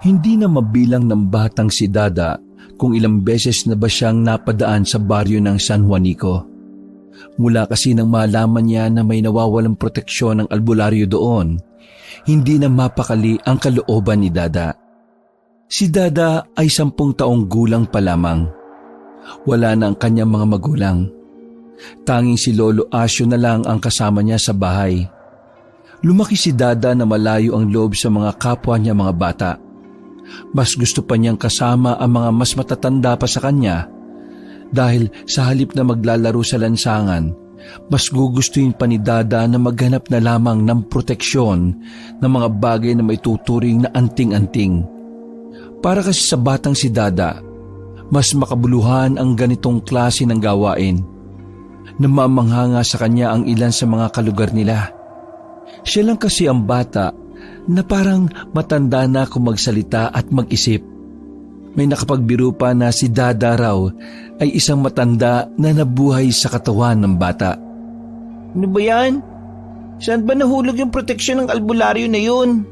Hindi na mabilang ng batang si Dada kung ilang beses na ba siyang napadaan sa baryo ng San Juanico. Mula kasi nang malaman niya na may nawawalang proteksyon ng albularyo doon, hindi na mapakali ang kalooban ni Dada. Si Dada ay 10 taong gulang pa lamang. Wala na ang kanyang mga magulang. Tanging si Lolo Asyo na lang ang kasama niya sa bahay. Lumaki si Dada na malayo ang loob sa mga kapwa niya mga bata. Mas gusto pa niyang kasama ang mga mas matatanda pa sa kanya dahil sa halip na maglalaro sa lansangan, mas gugustuhin pa ni Dada na maghanap na lamang ng proteksyon ng mga bagay na may tuturing na anting-anting. Para kasi sa batang si Dada, mas makabuluhan ang ganitong klase ng gawain. Namamanghanga sa kanya ang ilan sa mga kalugar nila. Siya lang kasi ang bata na parang matanda na kung magsalita at mag-isip. May nakapagbiro pa na si Dada raw ay isang matanda na nabuhay sa katawan ng bata. Ano ba yan? Saan ba nahulog yung proteksyon ng albularyo na yun?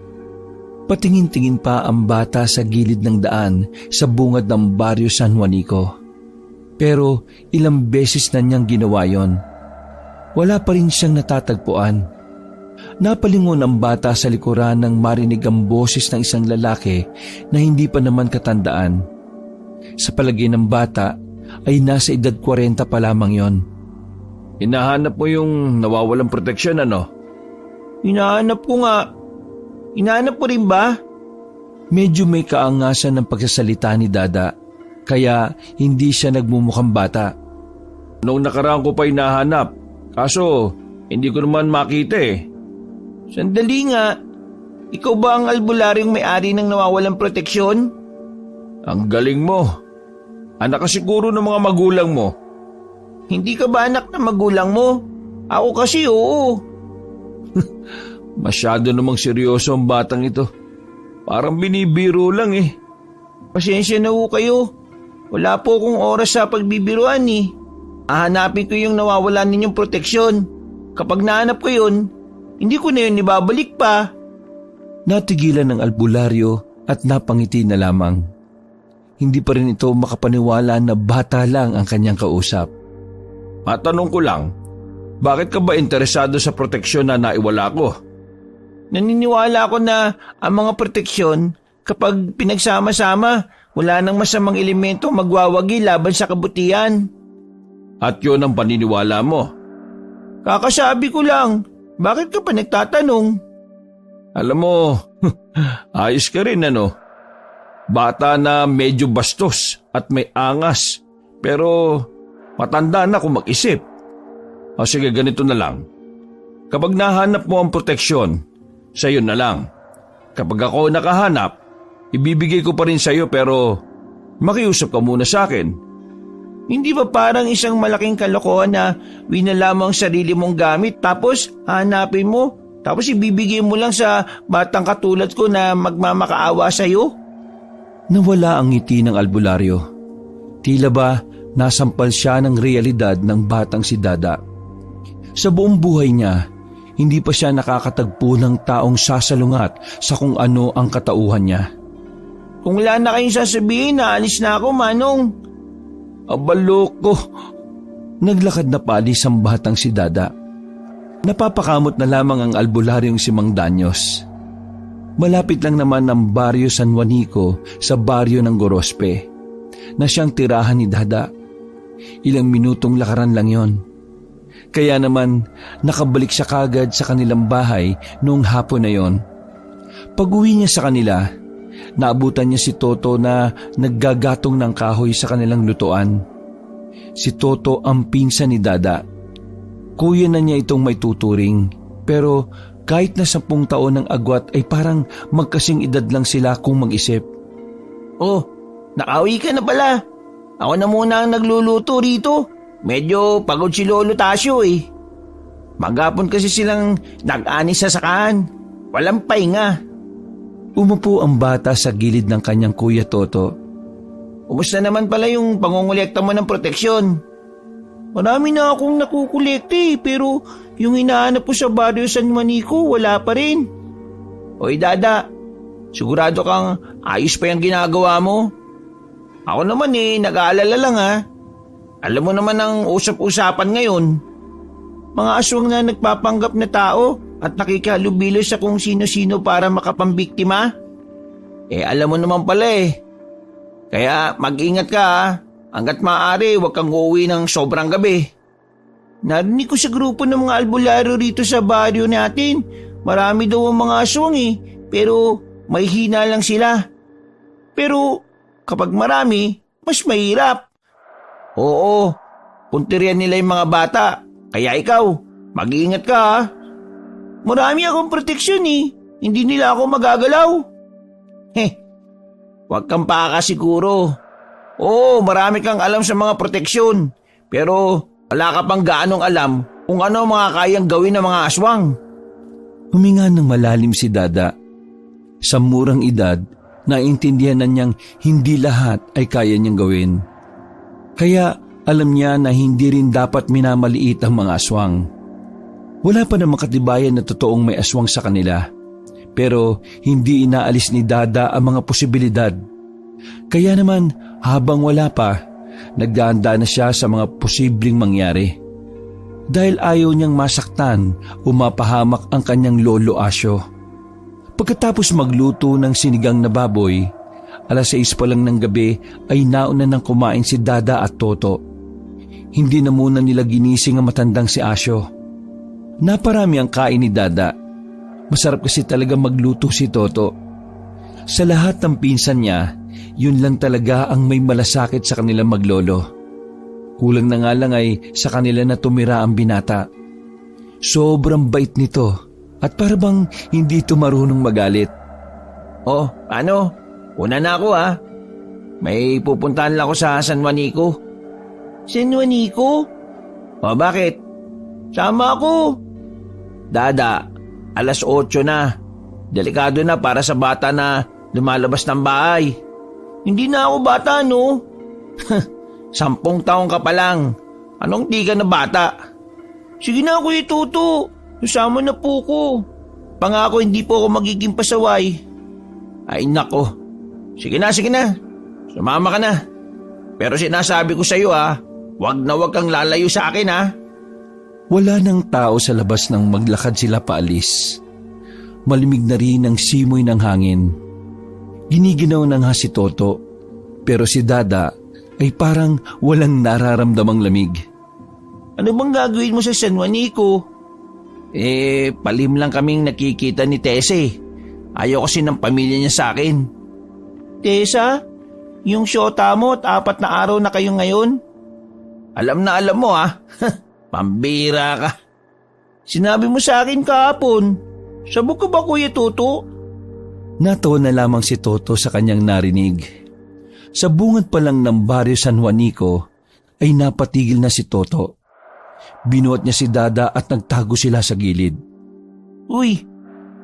Patingin-tingin pa ang bata sa gilid ng daan sa bungad ng baryo San Juanico. Pero ilang beses na niyang ginawa yon. Wala pa rin siyang natatagpuan. Napalingon ang bata sa likuran nang marinig ang boses ng isang lalaki na hindi pa naman katandaan. Sa palagay ng bata ay nasa edad 40 pa lamang yon. Hinahanap mo yung nawawalang proteksyon, ano? Hinahanap ko nga. Hinahanap ko rin ba? Medyo may kaangasan ng pagsasalita ni Dada, kaya hindi siya nagmumukhang bata. Noong nakaraan ko pa hinahanap, kaso hindi ko naman makita eh. Sandali nga. Ikaw ba ang albularyong may-ari ng nawawalang proteksyon? Ang galing mo. Anak ka siguro ng mga magulang mo. Hindi ka ba anak ng magulang mo? Ako kasi oo. Masyado namang seryoso ang batang ito. Parang binibiro lang eh. Pasensya na ho kayo. Wala po akong oras sa pagbibiruan eh. Hahanapin ko yung nawawalan ninyong proteksyon. Kapag nahanap ko yun, hindi ko na yun ibabalik pa. Natigilan ng albularyo at napangiti na lamang. Hindi pa rin ito makapaniwala na bata lang ang kanyang kausap. Matanong ko lang, bakit ka ba interesado sa proteksyon na naiwala ko? Naniniwala ako na ang mga proteksyon, kapag pinagsama-sama, wala nang masamang elemento magwawagi laban sa kabutihan. At yun ang paniniwala mo? Kakasabi ko lang, bakit ka pa nagtatanong? Alam mo, ayos ka rin ano? Bata na medyo bastos at may angas, pero matanda na kung mag-isip. O sige, ganito na lang. Kapag nahanap mo ang proteksyon, sa'yo na lang. Kapag ako nakahanap, ibibigay ko pa rin sa'yo pero makiusap ka muna sa akin. Hindi ba parang isang malaking kalokohan na winalamang sarili mong gamit tapos hanapin mo tapos ibibigay mo lang sa batang katulad ko na magmamakaawa sa'yo? Nawala ang ngiti ng albularyo. Tila ba nasampal siya ng realidad ng batang si Dada. Sa buong buhay niya, hindi pa siya nakakatagpo ng taong sasalungat sa kung ano ang katauhan niya. Kung wala na kayong sasabihin, naalis na ako, Manong. Abaloko! Naglakad na paalis ang batang si Dada. Napapakamot na lamang ang albularyong si Mang Danyos. Malapit lang naman ang baryo San Juanico sa baryo ng Gorospe, na siyang tirahan ni Dada. Ilang minutong lakaran lang yon. Kaya naman nakabalik siya kagad sa kanilang bahay noong hapon na yon. Pag-uwi niya sa kanila, naabutan niya si Toto na naggagatong ng kahoy sa kanilang lutuan. Si Toto ang pinsan ni Dada. Kuya na niya itong may tuturing, pero kahit na 10 taon ng agwat ay parang magkasing edad lang sila kung mag-isip. Oh, nakauwi ka na pala. Ako na muna ang nagluluto rito. Medyo pagod si Lolo Tasyo eh. Maghapon kasi silang nag-anis sa sakahan. Walang pahinga. Umupo ang bata sa gilid ng kanyang kuya Toto. Kumusta naman pala yung pangongolekta mo ng proteksyon? Marami na akong nakukolekta eh, pero yung hinahanap ko sa baryo San Juanico, wala pa rin. Hoy Dada, Sigurado kang ayos pa yung ginagawa mo? Ako naman nag-aalala lang ha. Alam mo naman ang usap-usapan ngayon. Mga aswang na nagpapanggap na tao at nakikihalubilo sa kung sino-sino para makapambiktima. Alam mo naman pala Kaya mag-ingat ka ha. Hanggat maaari, huwag kang uuwi ng sobrang gabi. Narinig ko sa grupo ng mga albularyo rito sa baryo natin. Marami daw ang mga aswang pero may hina lang sila. Pero kapag marami, mas mahirap. Oo, punterian nila yung mga bata. Kaya ikaw, mag-iingat ka ha. Marami akong proteksyon Hindi nila ako magagalaw. Huwag kang siguro. Oo, marami kang alam sa mga proteksyon. Pero wala ka pang gaanong alam kung ano mga kayang gawin ng mga aswang. Huminga ng malalim si Dada. Sa murang edad, naintindihan na niyang hindi lahat ay kaya niyang gawin. Kaya alam niya na hindi rin dapat minamaliit ang mga aswang. Wala pa namang katibayan na totoong may aswang sa kanila. Pero hindi inaalis ni Dada ang mga posibilidad. Kaya naman habang wala pa, nagdahanda na siya sa mga posibleng mangyari. Dahil ayaw niyang masaktan o mapahamak ang kanyang lolo Asyo. Pagkatapos magluto ng sinigang na baboy, 6:00 pa lang ng gabi ay nauna nang kumain si Dada at Toto. Hindi na muna nila ginising ang matandang si Asyo. Naparami ang kain ni Dada. Masarap kasi talaga magluto si Toto. Sa lahat ng pinsan niya, yun lang talaga ang may malasakit sa kanilang maglolo. Kulang na nga lang ay sa kanila na tumira ang binata. Sobrang bait nito at para bang hindi ito marunong magalit. Ano? Una na ako ha. May pupuntahan lang ako sa San Juanico. San Juanico? Bakit? Sama ako. Dada, 8:00 na. Delikado na para sa bata na lumalabas ng bahay. Hindi na ako bata, no? 10 taong ka pa lang. Anong di ka na bata? Sige na, Kuya Tuto. Susama na po ko. Pangako hindi po ako magiging pasaway. Ay nako. Sige na. Sumama ka na. Pero sinasabi ko sa iyo wag na wag kang lalayo sa akin Wala nang tao sa labas nang maglakad sila paalis. Malimig na rin ang simoy ng hangin. Giniginaw ng si Toto, pero si Dada ay parang walang nararamdamang lamig. Ano bang gagawin mo sa San Juanico? Palim lang kaming nakikita ni Tese. Ayaw kasi ng pamilya niya sa akin. Tessa? Yung syota mo at 4 na araw na kayo ngayon? Alam na alam mo Pambira ka. Sinabi mo sa akin kahapon. Sabog ka ba, Kuya Toto? Natawa na lamang si Toto sa kanyang narinig. Sa bungad pa lang ng baryo San Juanico ay napatigil na si Toto. Binuhat niya si Dada at nagtago sila sa gilid. Uy,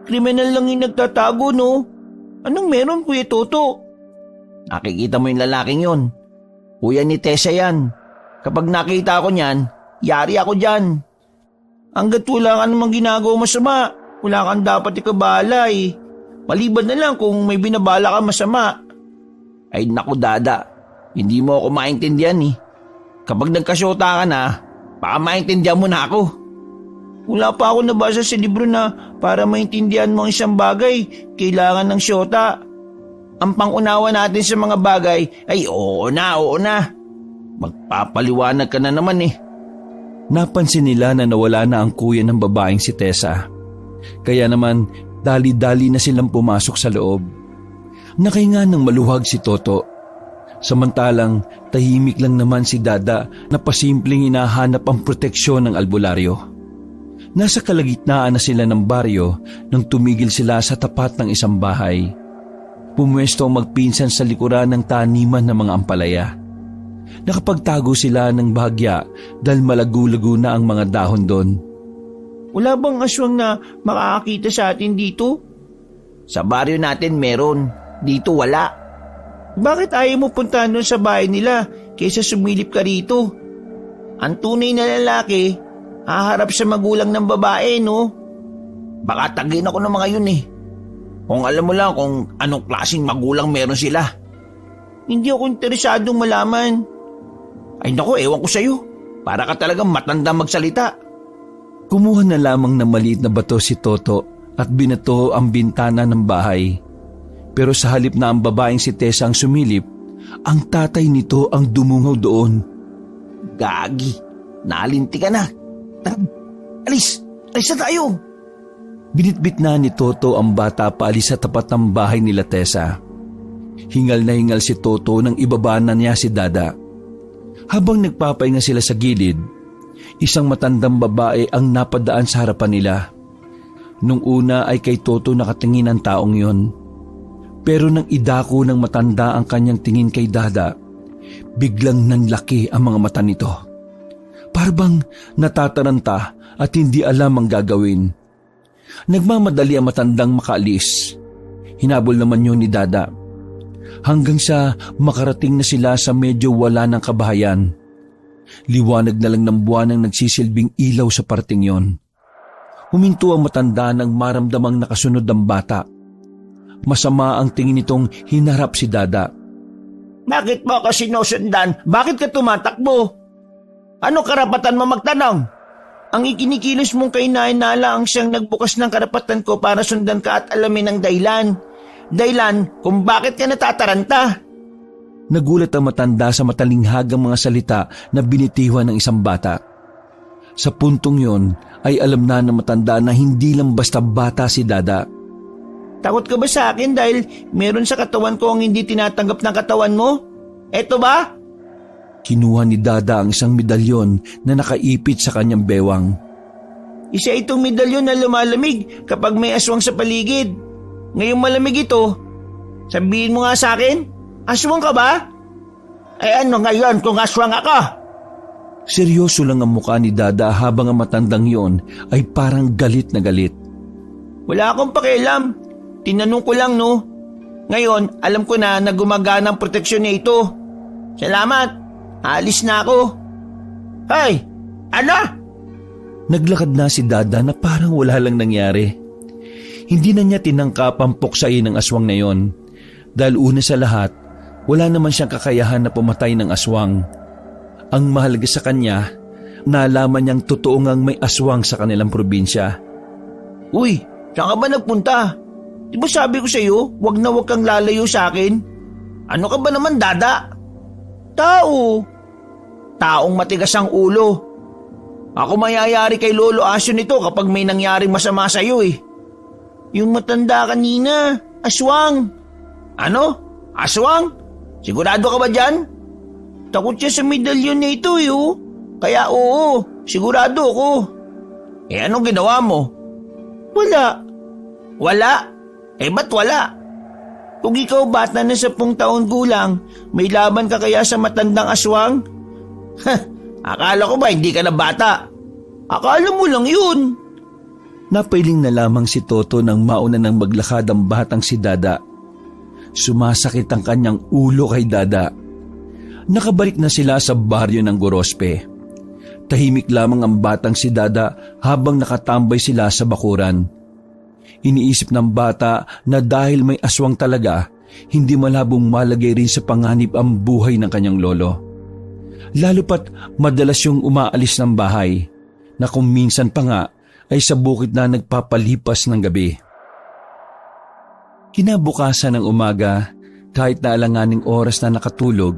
kriminal lang yung nagtatago, no? Anong meron, Kuya Toto? Nakikita mo yung lalaking yon. Kuya ni Tessa yan. Kapag nakita ko niyan, yari ako dyan. Hanggat wala ka namang ginagawa masama, wala kang dapat ikabala Maliban na lang kung may binabala ka masama. Ay naku Dada, hindi mo ako maintindihan Kapag nagkasyota ka na, baka maintindihan mo na ako. Wala pa ako nabasa sa libro na para maintindihan mo ang isang bagay, kailangan ng syota. Ang pangunawa natin sa mga bagay ay oo na. Magpapaliwanag ka na naman Napansin nila na nawala na ang kuya ng babaeng si Tessa. Kaya naman, dali-dali na silang pumasok sa loob. Nakahinga ng maluwag si Toto. Samantalang tahimik lang naman si Dada na pasimpleng hinahanap ang proteksyon ng albularyo. Nasa kalagitnaan na sila ng baryo nang tumigil sila sa tapat ng isang bahay. Pumwesto ang magpinsan sa likuran ng taniman ng mga ampalaya. Nakapagtago sila ng bahagya dahil malago-lago na ang mga dahon doon. Wala bang aswang na makakakita sa atin dito? Sa baryo natin meron, dito wala. Bakit ayaw mo puntahan doon sa bahay nila kaysa sumilip ka rito? Ang tunay na lalaki, haharap sa magulang ng babae, no? Baka tagin ako ng mga yun Kung alam mo lang kung anong klaseng magulang meron sila. Hindi ako interesadong malaman. Ay naku, ewan ko sa'yo. Para ka talagang matanda magsalita. Kumuha na lamang ng maliit na bato si Toto at binato ang bintana ng bahay. Pero sa halip na ang babaeng si Tessa ang sumilip, ang tatay nito ang dumungaw doon. Gagi, nalinti ka na. Tara, alis na tayo. Binitbit na ni Toto ang bata paalis sa tapat ng bahay nila Tessa. Hingal na hingal si Toto nang ibaba na niya si Dada. Habang nagpapahinga sila sa gilid, isang matandang babae ang napadaan sa harapan nila. Nung una ay kay Toto nakatingin ang taong yon. Pero nang idako ng matanda ang kanyang tingin kay Dada, biglang nanlaki ang mga mata nito. Parang natataranta at hindi alam ang gagawin. Nagmamadali ang matandang makaalis. Hinabol naman yun ni Dada. Hanggang sa makarating na sila sa medyo wala ng kabahayan. Liwanag na lang ng buwan ang nagsisilbing ilaw sa parting yon. Huminto ang matanda nang maramdamang nakasunod ang bata. Masama ang tingin nitong hinarap si Dada. Bakit mo ako sinusundan? Bakit ka tumatakbo? Ano karapatan mo magtanong? Ang ikinikilos mong kainainala ang siyang nagbukas ng karapatan ko para sundan ka at alamin ang dahilan. Dahilan kung bakit ka natataranta. Nagulat ang matanda sa matalinghagang mga salita na binitiwan ng isang bata. Sa puntong yon ay alam na ng matanda na hindi lang basta bata si Dada. Takot ka ba sa akin dahil meron sa katawan ko ang hindi tinatanggap ng katawan mo? Eto ba? Kinuha ni Dada ang isang medalyon na nakaipit sa kanyang bewang. Isa itong medalyon na lumalamig kapag may aswang sa paligid. Ngayong malamig ito, sabihin mo nga sa akin, aswang ka ba? Eh ano ngayon kung aswang ako? Seryoso lang ang mukha ni Dada habang ang matandang yon ay parang galit na galit. Wala akong pakialam. Tinanong ko lang no. Ngayon, alam ko na gumagana ang proteksyon niya ito. Salamat. Alis na ako. Hey! Ano? Naglakad na si Dada na parang wala lang nangyari. Hindi na niya tinangkap ang puksain ng aswang na yon. Dahil una sa lahat, wala naman siyang kakayahan na pumatay ng aswang. Ang mahalaga sa kanya, nalaman niyang totoo ngang may aswang sa kanilang probinsya. Uy, saan ka ba nagpunta? Di ba sabi ko sa iyo, wag na wag kang lalayo sa akin? Ano ka ba naman, Dada? Tao. Taong matigas ang ulo. Ako mayayari kay Lolo Asyo nito kapag may nangyaring masama sa iyo eh. Yung matanda kanina, aswang. Ano? Aswang? Sigurado ka ba dyan? Takot siya sa medalyon na ito eh oh. Kaya oo, sigurado ako. Eh anong ginawa mo? Wala. Wala? Eh ba't wala? Kung ikaw bata na 10 taon gulang, may laban ka kaya sa matandang aswang? Akala ko ba hindi ka na bata? Akala mo lang yun. Napailing na lamang si Toto nang mauna nang maglakad ang batang si Dada. Sumasakit ang kanyang ulo kay Dada. Nakabalik na sila sa baryo ng Gorospe. Tahimik lamang ang batang si Dada habang nakatambay sila sa bakuran. Iniisip ng bata na dahil may aswang talaga, hindi malabong malagay rin sa panganib ang buhay ng kanyang lolo. Lalo pat madalas yung umaalis ng bahay, na kung minsan pa nga ay sa bukid na nagpapalipas ng gabi. Kinabukasan ng umaga, kahit na alanganing oras na nakatulog,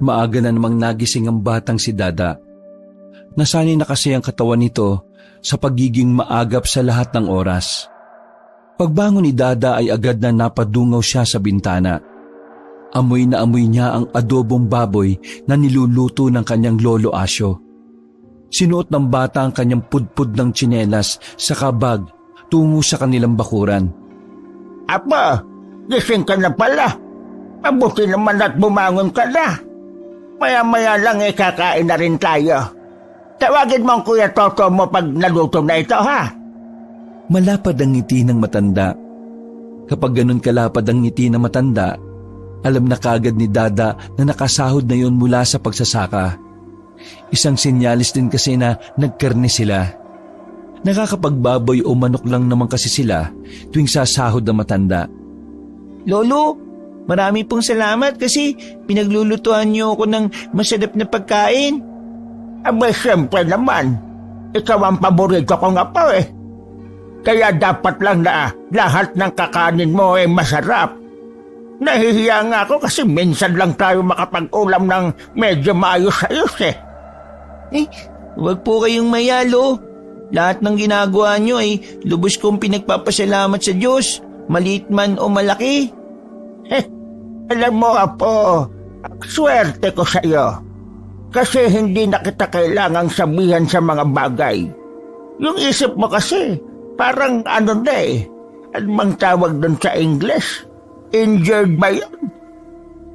maaga na namang nagising ang batang si Dada. Nasanay na kasi ang katawan nito sa pagiging maagap sa lahat ng oras. Pagbangon ni Dada ay agad na napadungaw siya sa bintana. Amoy na amoy niya ang adobong baboy na niluluto ng kanyang Lolo Asyo. Sinuot ng bata ang kanyang pudpud ng tsinelas sa kabag tungo sa kanilang bakuran. Apa, gising ka na pala. Mabuti naman at bumangon ka na. Maya-maya lang kakain na rin tayo. Tawagin mo ang Kuya Toto mo pag naluto na ito ha. Malapad ang ngiti ng matanda. Kapag ganun kalapad ang ngiti ng matanda, alam na kagad ni Dada na nakasahod na yon mula sa pagsasaka. Isang sinyalis din kasi na nagkarne sila. Nakakapagbaboy o manok lang naman kasi sila tuwing sasahod na matanda. Lolo, marami pong salamat kasi pinaglulutuan niyo ako ng masarap na pagkain. Abay, siyempre naman. Ikaw ang paborito ko nga pa eh. Kaya dapat lang na lahat ng kakanin mo ay masarap. Nahihiya nga ako kasi minsan lang tayo makapag-ulam ng medyo maayos-ayos eh. Huwag po kayong mayalo. Lahat ng ginagawa niyo ay lubos kong pinagpapasalamat sa Diyos, maliit man o malaki. Alam mo, Apo, swerte ko sa iyo. Kasi hindi na kita kailangang sabihan sa mga bagay. Yung isip mo kasi, parang ano na eh. Ano mang tawag doon sa English? Injured ba yun?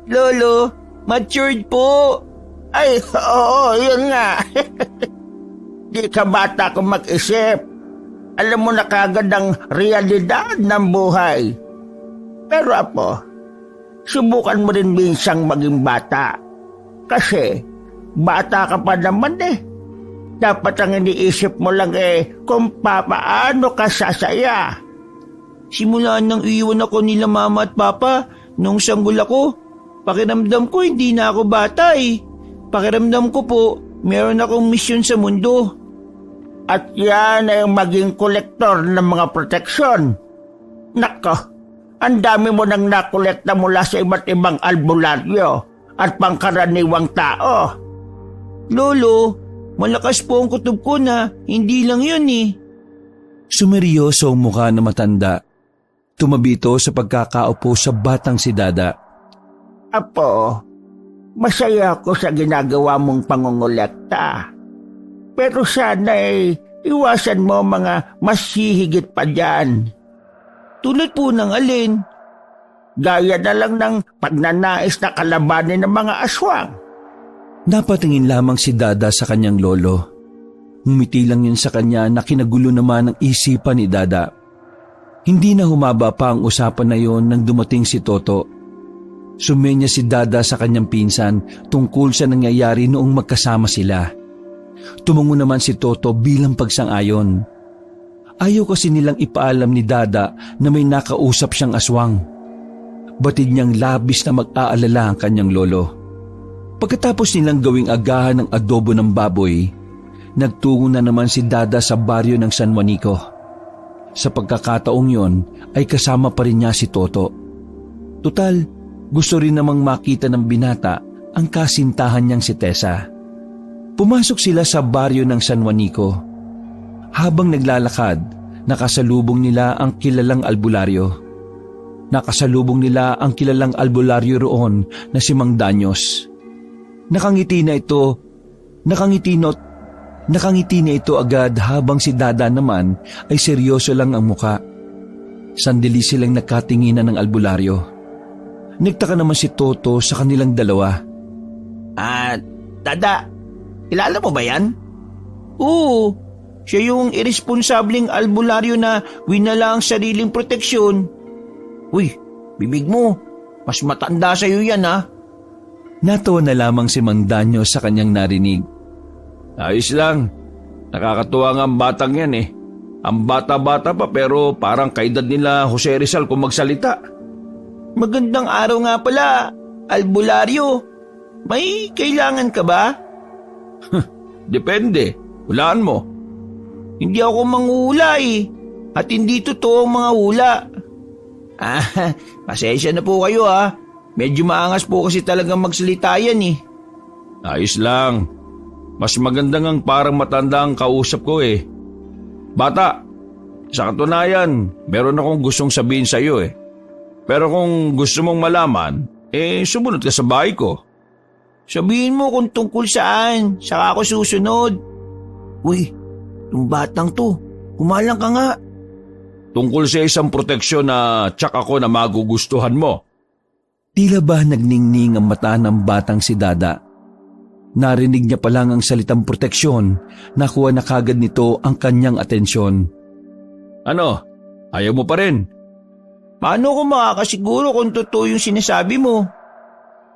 Lolo, matured po. Ay, oo, yun nga. Di ka bata kung mag-isip. Alam mo na kagad ang realidad ng buhay. Pero Apo, subukan mo rin minsang maging bata. Kasi, bata ka pa naman eh. Dapat ang iniisip mo lang eh kung paano ka sasaya. Simula nang iwan ako nila mama at papa nung sanggol ako, pakiramdam ko hindi na ako bata eh. Pakiramdam ko po, meron akong misyon sa mundo. At yan ay maging kolektor ng mga proteksyon. Nako, ang dami mo nang nakolekta mula sa iba't ibang albularyo at pangkaraniwang tao. Lolo, malakas po ang kutob ko na hindi lang yun eh. Sumeryoso ang mukha na matanda. Tumabi ito sa pagkakaupo sa batang si Dada. Apo, masaya ako sa ginagawa mong pangongolekta. Pero sana ay iwasan mo mga mas hihigit pa dyan. Tulad po ng alin? Gaya na lang ng pagnanais na kalabanin ng mga aswang. Napatingin lamang si Dada sa kanyang lolo. Ngumiti lang yun sa kanya na kinagulo naman ang isipan ni Dada. Hindi na humaba pa ang usapan na yon nang dumating si Toto. Sumenya si Dada sa kanyang pinsan tungkol sa nangyayari noong magkasama sila. Tumungo naman si Toto bilang pagsang-ayon. Ayaw kasi nilang ipaalam ni Dada na may nakausap siyang aswang. Batid niyang labis na mag-aalala ang kanyang lolo. Pagkatapos nilang gawing agahan ng adobo ng baboy, nagtungo na naman si Dada sa baryo ng San Juanico. Sa pagkakataong yon ay kasama pa rin niya si Toto. Tutal, gusto rin namang makita ng binata ang kasintahan niyang si Tessa. Pumasok sila sa baryo ng San Juanico. Habang naglalakad, nakasalubong nila ang kilalang albularyo. Nakasalubong nila ang kilalang albularyo roon na si Mang Danyos. Nakangiti na ito agad habang si Dada naman ay seryoso lang ang muka. Sandali silang nagkatinginan ng albularyo. Nagtaka naman si Toto sa kanilang dalawa. Dada, kilala mo ba yan? Oo, siya yung irresponsableng albularyo na winala ang sariling proteksyon. Uy, bibig mo, mas matanda sa'yo yan ha. Natawa na lamang si Mang Danyo sa kanyang narinig. Ayos lang. Nakakatuwa nga ang batang yan eh. Ang bata-bata pa pero parang kaedad nila Jose Rizal kung magsalita. Magandang araw nga pala, albularyo. May kailangan ka ba? Depende. Hulaan mo. Hindi ako manghula eh. At hindi totoo ang mga hula. Pasensya na po kayo ha. Medyo maangas po kasi talagang magsalita yan eh. Ayos lang. Mas maganda ngang parang matanda ang kausap ko eh. Bata, sa katunayan, meron akong gustong sabihin sa iyo eh. Pero kung gusto mong malaman, sumunod ka sa bahay ko. Sabihin mo kung tungkol saan, saka ako susunod. Uy, yung batang to, kumalang ka nga. Tungkol sa isang proteksyon na tsak ako na magugustuhan mo. Tila ba nagningning ang mata ng batang si Dada? Narinig niya pa lang ang salitang proteksyon, nakuha na kagad nito ang kanyang atensyon. Ano? Ayaw mo pa rin? Paano ko makakasiguro kung totoo yung sinasabi mo?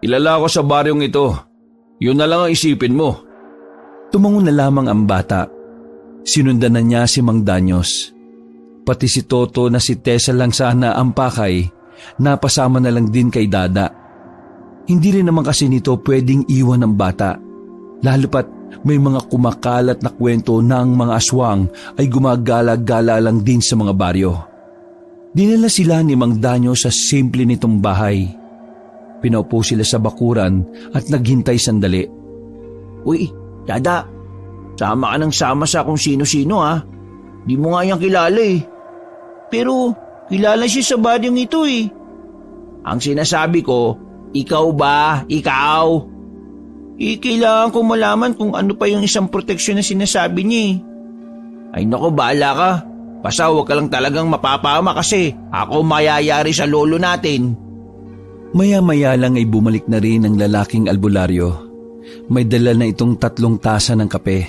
Ilala ko sa baryong ito. Yun na lang ang isipin mo. Tumango na lamang ang bata. Sinundan na niya si Mang Danyos. Pati si Toto na si Tessa lang sana ang pakay, napasama na lang din kay Dada. Hindi rin naman kasi nito pwedeng iwan ng bata, lalo pat may mga kumakalat na kwento na ang mga aswang ay gumagala-gala lang din sa mga baryo. Dinala sila ni Mang Danyo sa simple nitong bahay. Pinaupo sila sa bakuran at naghintay sandali. Uy, Dada, sama ka ng sama sa kung sino-sino ha. Di mo nga yan kilala eh. Pero kilala siya sa baryong ito eh. Ang sinasabi ko, ikaw ba? Ikaw? Kailangan ko malaman kung ano pa yung isang proteksyon na sinasabi niya eh. Ay nako, bahala ka. Basta huwag ka lang talagang mapapama kasi ako mayayari sa lolo natin. Maya-maya lang ay bumalik na rin ang lalaking albularyo. May dala na itong 3 tasa ng kape.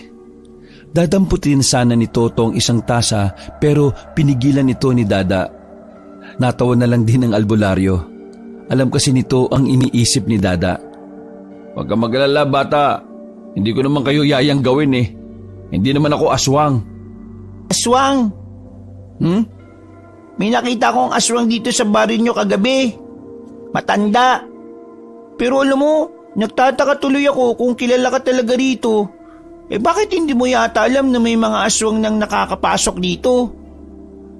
Dadamputin sana ni Toto ang isang tasa pero pinigilan ito ni Dada. Natawa na lang din ang albularyo. Alam kasi nito ang iniisip ni Dada. Huwag ka mag-alala, bata. Hindi ko naman kayo yayang gawin eh. Hindi naman ako aswang. Aswang? May nakita kong aswang dito sa baryo nyo kagabi. Matanda. Pero alam mo, nagtataka tuloy ako kung kilala ka talaga rito. Bakit hindi mo yata alam na may mga aswang nang nakakapasok dito?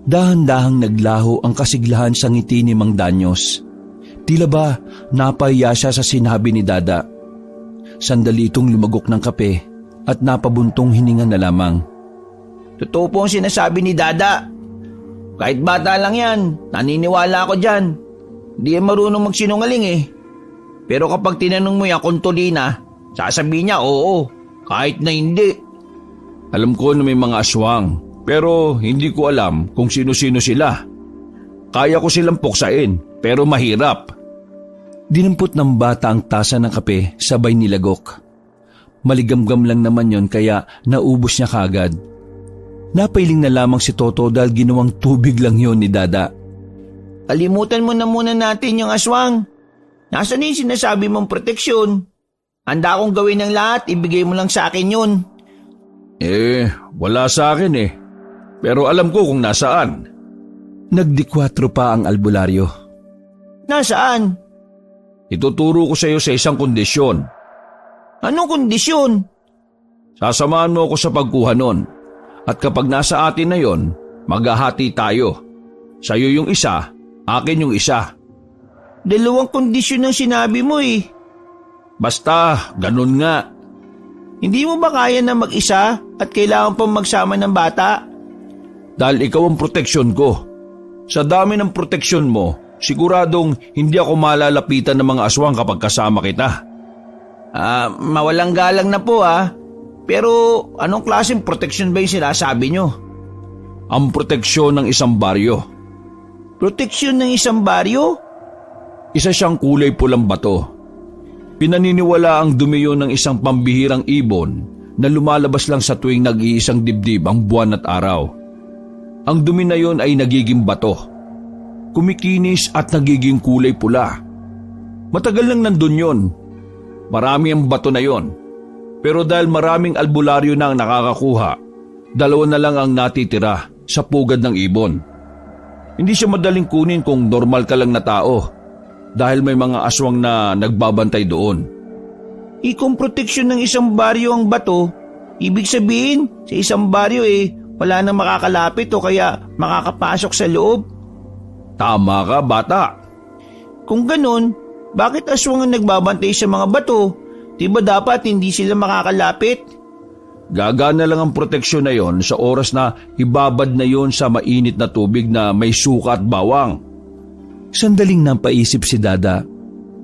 Dahan-dahang naglaho ang kasiglahan sa ngiti ni Mang Danyos. Tila ba napahiya siya sa sinabi ni Dada. Sandali itong lumagok ng kape at napabuntong hininga na lamang. Totoo po ang sinasabi ni Dada. Kahit bata lang yan, naniniwala ako dyan. Hindi yan marunong magsinungaling eh. Pero kapag tinanong mo yan kung tulina, sasabihin niya oo, kahit na hindi. Alam ko na may mga aswang, pero hindi ko alam kung sino-sino sila. Kaya ko silang puksain, pero mahirap. Dinampot ng bata ang tasa ng kape sabay nilagok. Maligamgam lang naman yon kaya naubos niya kagad. Napailing na lamang si Toto dahil ginawang tubig lang yon ni Dada. Kalimutan mo na muna natin yung aswang. Nasaan na yung sinasabi mong proteksyon? Handa akong gawin ng lahat, ibigay mo lang sa akin yun. Wala sa akin eh. Pero alam ko kung nasaan. Nagdikwatro pa ang albularyo. Nasaan? Ituturo ko sa iyo sa isang kondisyon. Anong kondisyon? Sasamahan mo ako sa pagkuha nun. At kapag nasa atin na yon, maghahati tayo. Sa'yo yung isa, akin yung isa. 2 kondisyon ang sinabi mo eh. Basta, ganun nga. Hindi mo ba kaya na mag-isa at kailangan pang magsama ng bata? Dahil ikaw ang proteksyon ko. Sa dami ng proteksyon mo, siguradong hindi ako malalapitan ng mga aswang kapag kasama kita. Mawalang galang na po ah. Pero anong klaseng proteksyon ba yung sinasabi nyo? Ang proteksyon ng isang baryo. Proteksyon ng isang baryo? Isa siyang kulay pulang bato. Pinaniniwala ang dumi yun ng isang pambihirang ibon na lumalabas lang sa tuwing nag-iisang dibdib ang buwan at araw. Ang dumi na yun ay nagiging bato. Kumikinis at nagiging kulay pula. Matagal lang nandun yun. Marami ang bato na yun. Pero dahil maraming albularyo na ang nakakakuha, 2 na lang ang natitira sa pugad ng ibon. Hindi siya madaling kunin kung normal ka lang na tao dahil may mga aswang na nagbabantay doon. Kung proteksyon ng isang baryo ang bato, ibig sabihin sa isang baryo wala nang makakalapit o kaya makakapasok sa loob. Tama ka, bata. Kung ganun, bakit aswang ang nagbabantay sa mga bato? Diba dapat hindi sila makakalapit? Gagana lang ang proteksyon na yon sa oras na ibabad na yon sa mainit na tubig na may suka at bawang. Sandaling napaisip si Dada.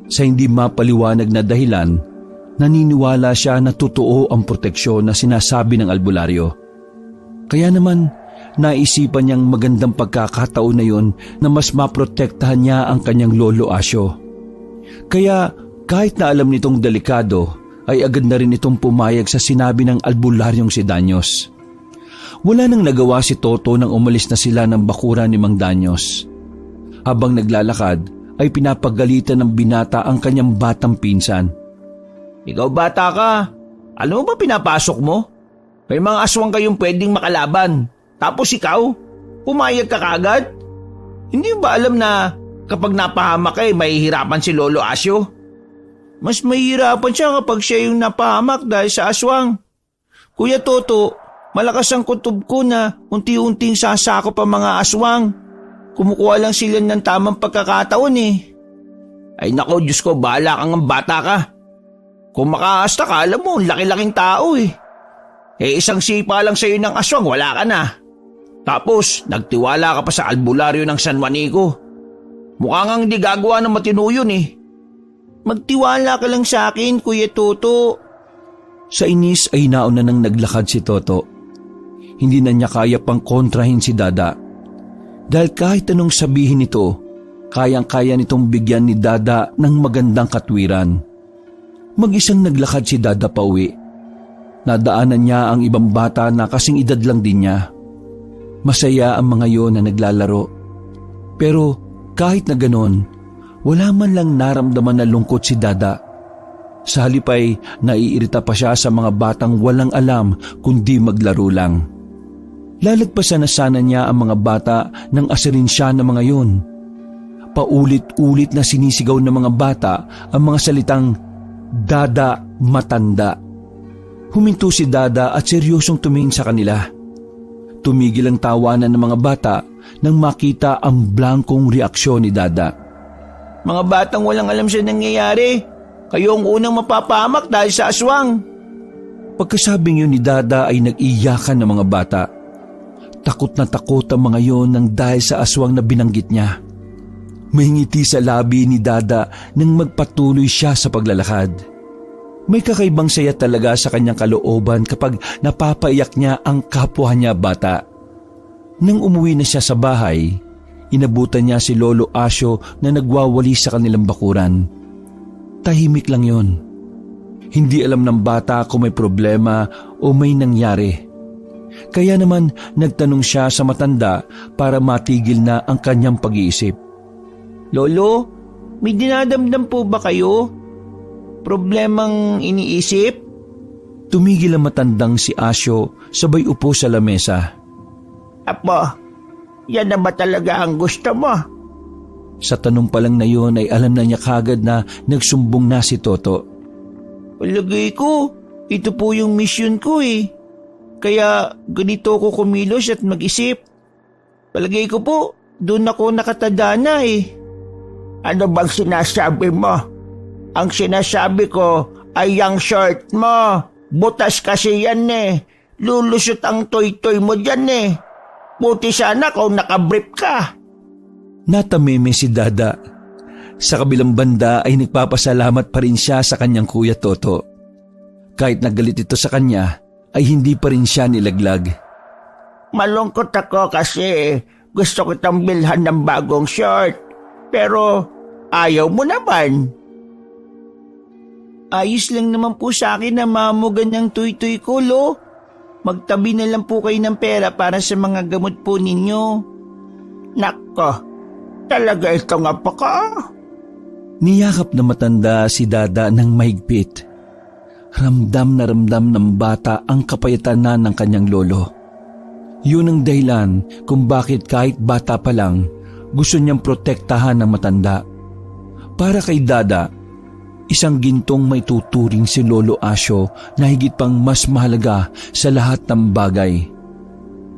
Sa hindi mapaliwanag na dahilan, naniniwala siya na totoo ang proteksyon na sinasabi ng albularyo. Kaya naman, naisipan niyang magandang pagkakataon na yon na mas maprotektahan niya ang kanyang lolo Asyo. Kaya kahit na alam nitong delikado, ay agad na rin itong pumayag sa sinabi ng albularyong si Danyos. Wala nang nagawa si Toto nang umalis na sila ng bakuran ni Mang Danyos. Habang naglalakad, ay pinapagalitan ng binata ang kanyang batang pinsan. Ikaw bata ka, alam mo ba pinapasok mo? May mga aswang kayong pwedeng makalaban. Tapos ikaw, pumayag ka kagad? Hindi mo ba alam na kapag napahamak mahihirapan si Lolo Asyo? Mas mahihirapan siya kapag siya yung napahamak dahil sa aswang. Kuya Toto, malakas ang kutob ko na unti-unting sasakop ang mga aswang. Kumukuha lang sila ng tamang pagkakataon eh. Ay nako, Diyos ko, bahala kang ang bata ka. Kung makaasta ka, alam mo, laki-laking tao eh. Isang sipa lang sa'yo ng aswang, wala ka na. Tapos, nagtiwala ka pa sa albularyo ng San Juanico. Mukha ngang hindi gagawa ng matino yun eh. Magtiwala ka lang sa akin, Kuya Toto. Sa inis ay nauna nang naglakad si Toto. Hindi na niya kaya pang kontrahin si Dada. Dahil kahit anong sabihin nito, kayang-kaya nitong bigyan ni Dada ng magandang katwiran. Mag-isang naglakad si Dada pauwi. Nadaanan niya ang ibang bata na kasing edad lang din niya. Masaya ang mga yon na naglalaro. Pero kahit na ganon, wala man lang naramdaman na lungkot si Dada. Sa halip ay naiirita pa siya sa mga batang walang alam kundi maglaro lang. Lalagpasan na sana niya ang mga bata nang asirin siya ng mga yon. Paulit-ulit na sinisigaw ng mga bata ang mga salitang, "Dada, matanda." Huminto si Dada at seryosong tumingin sa kanila. Tumigil ang tawanan ng mga bata nang makita ang blankong reaksyon ni Dada. Mga batang walang alam sa nangyayari. Kayo ang unang mapapahamak dahil sa aswang. Pagkasabing yun ni Dada ay nag-iyakan ng mga bata. Takot na takot ang mga yon nang dahil sa aswang na binanggit niya. May ngiti sa labi ni Dada nang magpatuloy siya sa paglalakad. May kakaibang saya talaga sa kanyang kalooban kapag napapaiyak niya ang kapwa niya bata. Nang umuwi na siya sa bahay, inabutan niya si Lolo Asyo na nagwawali sa kanilang bakuran. Tahimik lang yon. Hindi alam ng bata kung may problema o may nangyari. Kaya naman nagtanong siya sa matanda para matigil na ang kanyang pag-iisip. Lolo, may dinadamdam po ba kayo? Problemang iniisip? Tumigil ang matandang si Asyo sabay upo sa lamesa. Apo, yan na ba talaga ang gusto mo? Sa tanong pa lang na yon ay alam na niya kagad na nagsumbong na si Toto. Palagay ko, ito po yung mission ko eh. Kaya ganito ko kumilos at mag-isip. Palagay ko po, doon ako nakatada na eh. Ano bang sinasabi mo? Ang sinasabi ko ay yung shirt mo. Butas kasi yan eh. Lulusot ang toy-toy mo dyan eh. Buti sana kung nakabrief ka. Natameme si Dada. Sa kabilang banda ay nagpapasalamat pa rin siya sa kanyang kuya Toto. Kahit nagalit ito sa kanya, ay hindi pa rin siya nilaglag. Malungkot ako kasi gusto kitang bilhan ng bagong shirt. Pero ayaw mo naman. Ayos lang naman po sa akin na mamugan ng tuy-tuy ko, Lo. Magtabi na lang po kayo ng pera para sa mga gamot po ninyo. Nako, talaga ito nga pa ka. Niyakap na matanda si Dada ng mahigpit. Ramdam na ramdam ng bata ang kapayatan na ng kanyang lolo. Yun ang dahilan kung bakit kahit bata pa lang, gusto niyang protektahan ng matanda. Para kay Dada, isang gintong may tuturing si Lolo Asyo na higit pang mas mahalaga sa lahat ng bagay.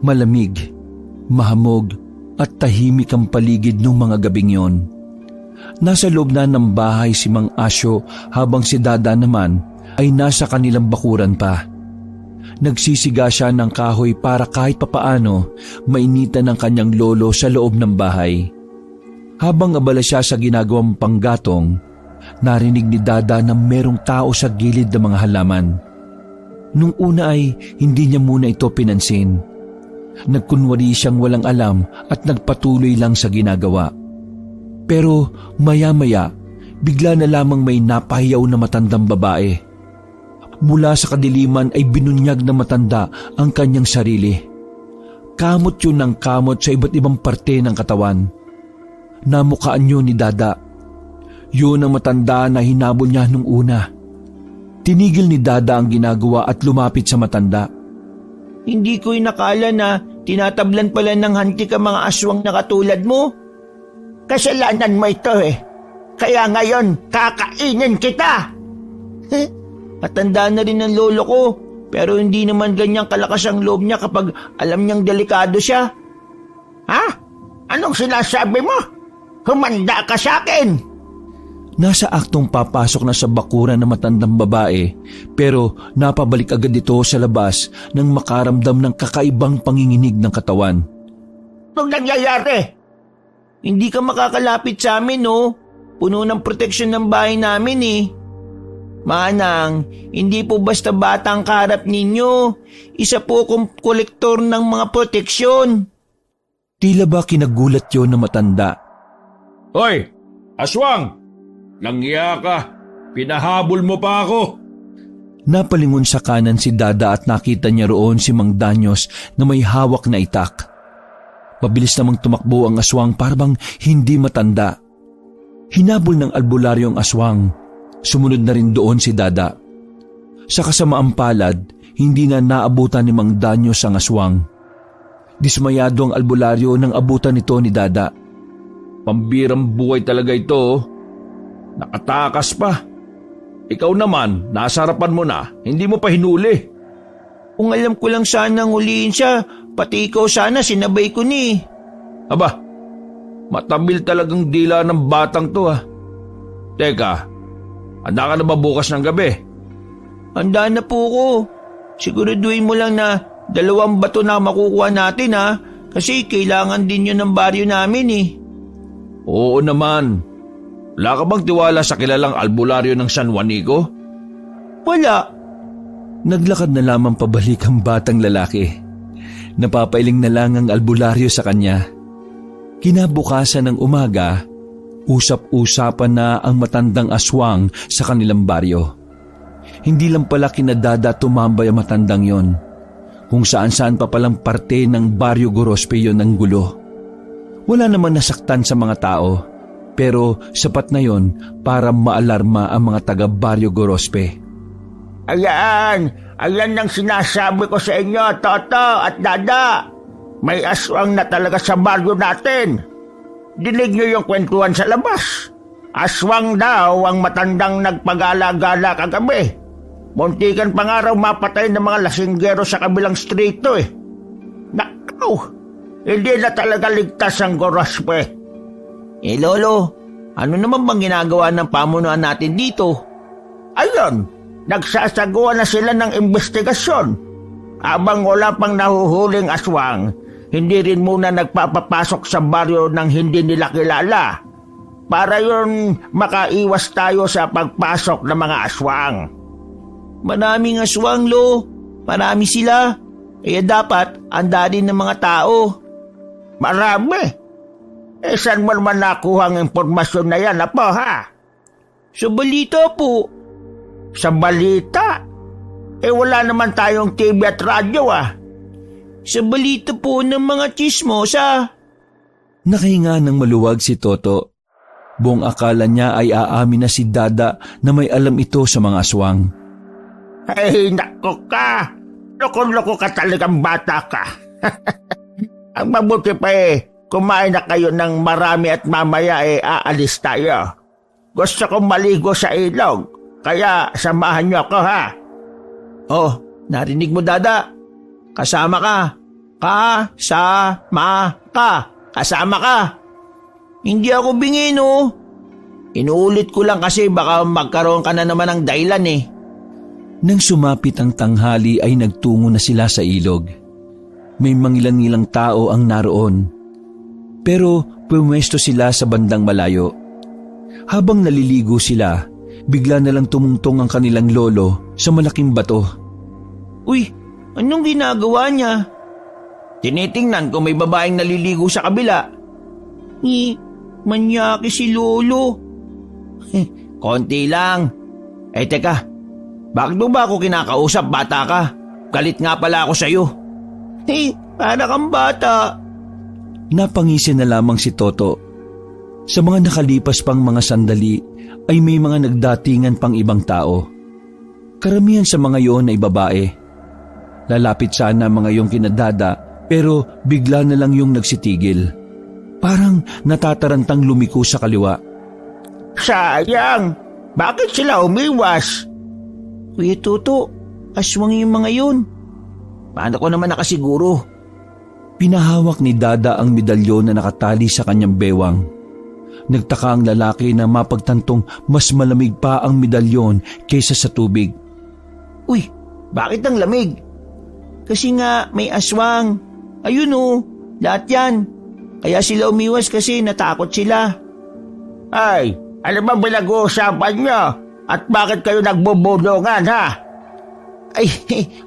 Malamig, mahamog at tahimik ang paligid ng mga gabing yon. Nasa loob na ng bahay si Mang Asyo habang si Dada naman ay nasa kanilang bakuran pa. Nagsisiga siya ng kahoy para kahit papaano mainitan ng kanyang lolo sa loob ng bahay. Habang abala siya sa ginagawang panggatong, narinig ni Dada na merong tao sa gilid ng mga halaman. Nung una ay hindi niya muna ito pinansin. Nagkunwari siyang walang alam at nagpatuloy lang sa ginagawa. Pero maya-maya, bigla na lamang may napahiyaw na matandang babae. Mula sa kadiliman ay binunyag na matanda ang kanyang sarili. Kamot yun ng kamot sa iba't ibang parte ng katawan. Namukaan yun ni Dada. Yun ang matanda na hinabol niya nung una. Tinigil ni Dada ang ginagawa at lumapit sa matanda. Hindi ko inakala na tinatablan pala ng hantik ang mga aswang na katulad mo. Kasalanan mo ito eh. Kaya ngayon, kakainin kita. Matanda na rin ang lolo ko, pero hindi naman ganyang kalakas ang loob niya kapag alam niyang delikado siya. Ha? Anong sinasabi mo? Humanda ka sa akin. Nasa aktong papasok na sa bakuran ng matandang babae, pero napabalik agad ito sa labas nang makaramdam ng kakaibang panginginig ng katawan. Anong nangyayari? Hindi ka makakalapit sa amin, no? Puno ng proteksyon ng bahay namin eh. Manang, hindi po basta bata ang kaharap ninyo. Isa po akong kolektor ng mga proteksyon. Tila ba kinagulat yon na matanda? Hoy, aswang! Langya ka! Pinahabol mo pa ako! Napalingon sa kanan si Dada at nakita niya roon si Mang Danyos na may hawak na itak. Mabilis namang tumakbo ang aswang para bang hindi matanda. Hinabol ng albularyo ang aswang. Sumunod na rin doon si Dada. Sa kasamaang palad, hindi na naabutan ni Mang Danyos ang aswang. Dismayado ang albularyo nang abutan nito ni Dada. Pambirang buhay talaga ito. Nakatakas pa. Ikaw naman, nasa harapan mo na, hindi mo pa hinuli. Kung alam ko lang sanang huliin siya, pati ikaw sana sinabay ko ni. Aba, matabil talagang dila ng batang to ha. Teka, handa ka na ba bukas ng gabi? Handa na po ko. Siguraduhin mo lang na 2 bato na makukuha natin ha, kasi kailangan din yun ng baryo namin eh. Oo naman. Wala ka bang tiwala sa kilalang albularyo ng San Juanico? Wala. Naglakad na lamang pabalik ang batang lalaki. Napapailing na lang ang albularyo sa kanya. Kinabukasan ng umaga, usap-usapan na ang matandang aswang sa kanilang baryo. Hindi lang pala kina Dada tumambay ang matandang yon. Kung saan-saan pa palang parte ng baryo Gorospe yon ng gulo. Wala namang nasaktan sa mga tao. Pero sapat na yon para maalarma ang mga taga Baryo Gorospe. Ayan ang sinasabi ko sa inyo, Toto at Dada. May aswang na talaga sa baryo natin. Dinig niyo yung kwentuhan sa labas. Aswang daw ang matandang nagpagala-gala kagabi. Muntikan pa nga raw mapatay ng mga lasinggero sa kabilang strito eh. Nakaw, hindi na talaga ligtas ang Gorospe. Lolo, ano naman bang ginagawa ng pamunuan natin dito? Ayun, nagsasagawa na sila ng investigasyon. Abang wala pang nahuhuling aswang, hindi rin muna nagpapapasok sa baryo ng hindi nila kilala. Para yun makaiwas tayo sa pagpasok ng mga aswang. Maraming aswang, Lo. Marami sila. Kaya dapat handa din ng mga tao. Marami. Saan mo naman nakuha ang impormasyon na yan, Apo, ha? Sa balita po. Sa balita? Wala naman tayong TV at radyo, ah. Sa balita po ng mga chismosa. Nakahinga ng maluwag si Toto. Buong akala niya ay aamin na si Dada na may alam ito sa mga aswang. Ay, nako ka. Loko-loko ka talagang bata ka. Ang mabuti pa kumain na kayo ng marami at mamaya aalis tayo. Gusto kong maligo sa ilog, kaya samahan niyo ako, ha? Oh, narinig mo, Dada. Kasama ka. Kasama ka. Kasama ka. Hindi ako bingin, oh. Inuulit ko lang kasi baka magkaroon ka na naman ng dahilan eh. Nang sumapit ang tanghali ay nagtungo na sila sa ilog. May mangilan-ngilang tao ang naroon. Pero pumwesto sila sa bandang malayo. Habang naliligo sila, bigla na lang tumungtong ang kanilang lolo sa malaking bato. Uy, anong ginagawa niya? Tinitingnan kung may babaeng naliligo sa kabila. Manyaki si Lolo. Konti lang. Teka, bakit mo ba ako kinakausap, bata ka? Galit nga pala ako sa'yo. Para kang bata. Napangisi na lamang si Toto. Sa mga nakalipas pang mga sandali ay may mga nagdatingan pang ibang tao. Karamihan sa mga yon ay babae. Lalapit sana mga yung kina Dada pero bigla na lang yung nagsitigil. Parang natatarantang lumiko sa kaliwa. Sayang! Bakit sila umiwas? Kuya Toto, aswang yung mga yun. Paano ko naman nakasiguro? Pinahawak ni Dada ang medalyon na nakatali sa kanyang bewang. Nagtaka ang lalaki na mapagtantong mas malamig pa ang medalyon kaysa sa tubig. Uy, bakit ang lamig? Kasi nga may aswang. Ayun oh, lahat yan. Kaya sila umiwas kasi natakot sila. Ay, ano ba pinag-uusapan nyo? At bakit kayo nagbubulungan, ha? Ay,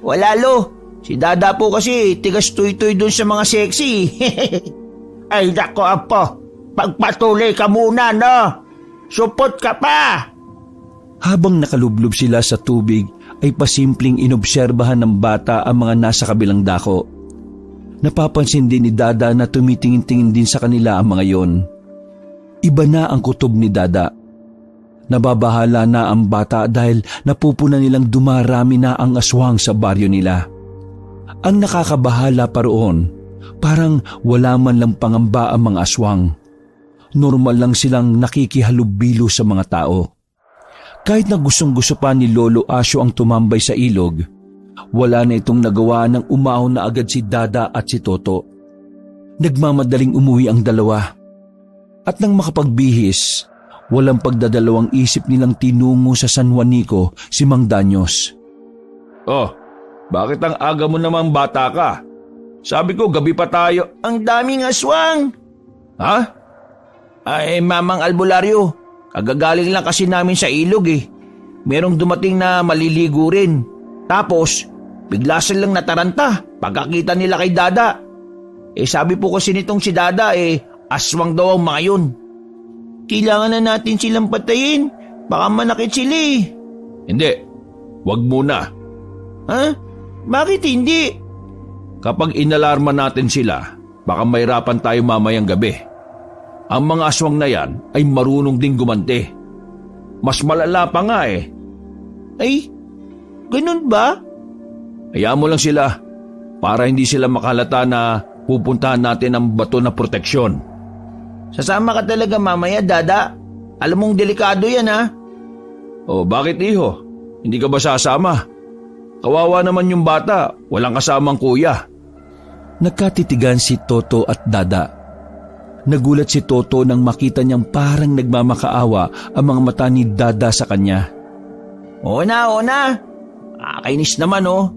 wala lo. Si Dada po kasi tigas tuy-tuy dun sa mga sexy. Ay, nako apo. Pagpatuloy ka muna, no? Supot ka pa! Habang nakalublob sila sa tubig, ay pasimpleng inobserbahan ng bata ang mga nasa kabilang dako. Napapansin din ni Dada na tumitingin-tingin din sa kanila ang mga yon. Iba na ang kutob ni Dada. Nababahala na ang bata dahil napupuna nilang dumarami na ang aswang sa baryo nila. Ang nakakabahala pa roon, parang wala man lang pangamba ang mga aswang. Normal lang silang nakikihalubilo sa mga tao. Kahit na gustong-gusto pa ni Lolo Asyo ang tumambay sa ilog, wala na itong nagawa ng umahon na agad si Dada at si Toto. Nagmamadaling umuwi ang dalawa. At nang makapagbihis, walang pagdadalawang isip nilang tinungo sa San Juanico si Mang Danyos. Oh, bakit ang aga mo namang bata ka? Sabi ko gabi pa tayo. Ang daming aswang. Ha? Ay, Mamang Albularyo, kagagaling lang kasi namin sa ilog eh. Merong dumating na maliligo rin. Tapos, bigla silang nataranta pagkakita nila kay Dada. Eh sabi po kasi nitong si Dada aswang daw ang mga yun. Kailangan na natin silang patayin. Baka manakit sila eh. Hindi, wag muna. Ha? Bakit hindi? Kapag inalarma natin sila, baka mahirapan tayo mamayang gabi. Ang mga aswang na yan ay marunong ding gumante. Mas malala pa nga eh. Ay, ganun ba? Hayaan mo lang sila para hindi sila makalata na pupuntahan natin ang bato na proteksyon. Sasama ka talaga mamaya, Dada. Alam mong delikado yan, ha? O bakit iho? Hindi ka ba sasama? Kawawa naman yung bata, walang kasamang kuya. Nagkatitigan si Toto at Dada. Nagulat si Toto nang makita niyang parang nagmamakaawa ang mga mata ni Dada sa kanya. Oo na. Kainis naman, oh.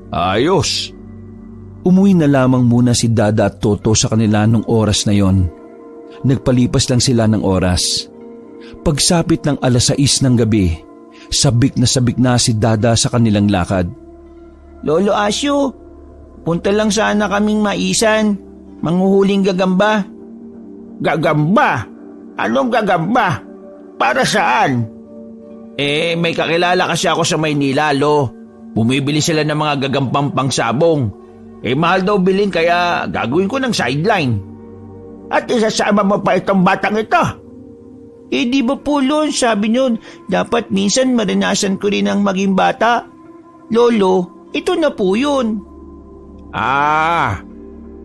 Ayos. Umuwi na lamang muna si Dada at Toto sa kanila nung oras na yon. Nagpalipas lang sila ng oras. Pagsapit ng 6:00 ng gabi, sabik na si Dada sa kanilang lakad. Lolo Asyo, punta lang sana kaming maisan. Manghuhuling gagamba. Gagamba? Anong gagamba? Para saan? May kakilala kasi ako sa Maynila, Lo. Bumibili sila ng mga gagampang pangsabong. Mahal daw bilhin kaya gagawin ko ng sideline. At isasama mo pa itong batang ito? Di ba po, Lon, sabi nyon, dapat minsan maranasan ko rin ang maging bata. Lolo, ito na po yun.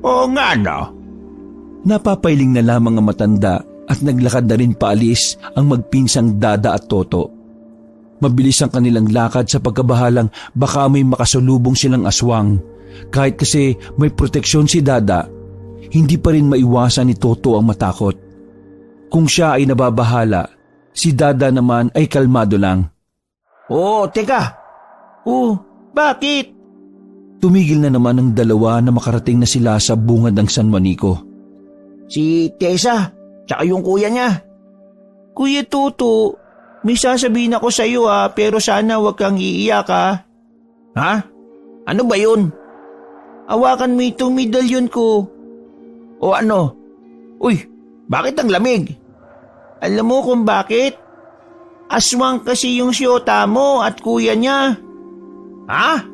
Oo nga, no? Napapailing na lamang ang matanda at naglakad na rin paalis ang magpinsang Dada at Toto. Mabilis ang kanilang lakad sa pagkabahalang baka may makasalubong silang aswang. Kahit kasi may proteksyon si Dada, hindi pa rin maiwasan ni Toto ang matakot. Kung siya ay nababahala, si Dada naman ay kalmado lang. Teka. Bakit? Tumigil na naman ang dalawa na makarating na sila sa bungad ng San Juanico. Si Tessa, tsaka yung kuya niya. Kuya Toto, may sasabihin ako sa iyo pero sana wag kang iiyak ha. Ha? Ano ba yun? Hawakan mo itong medalyon ko. O ano? Uy, bakit ang lamig? Alam mo kung bakit? Aswang kasi yung siyota mo at kuya niya. Ha?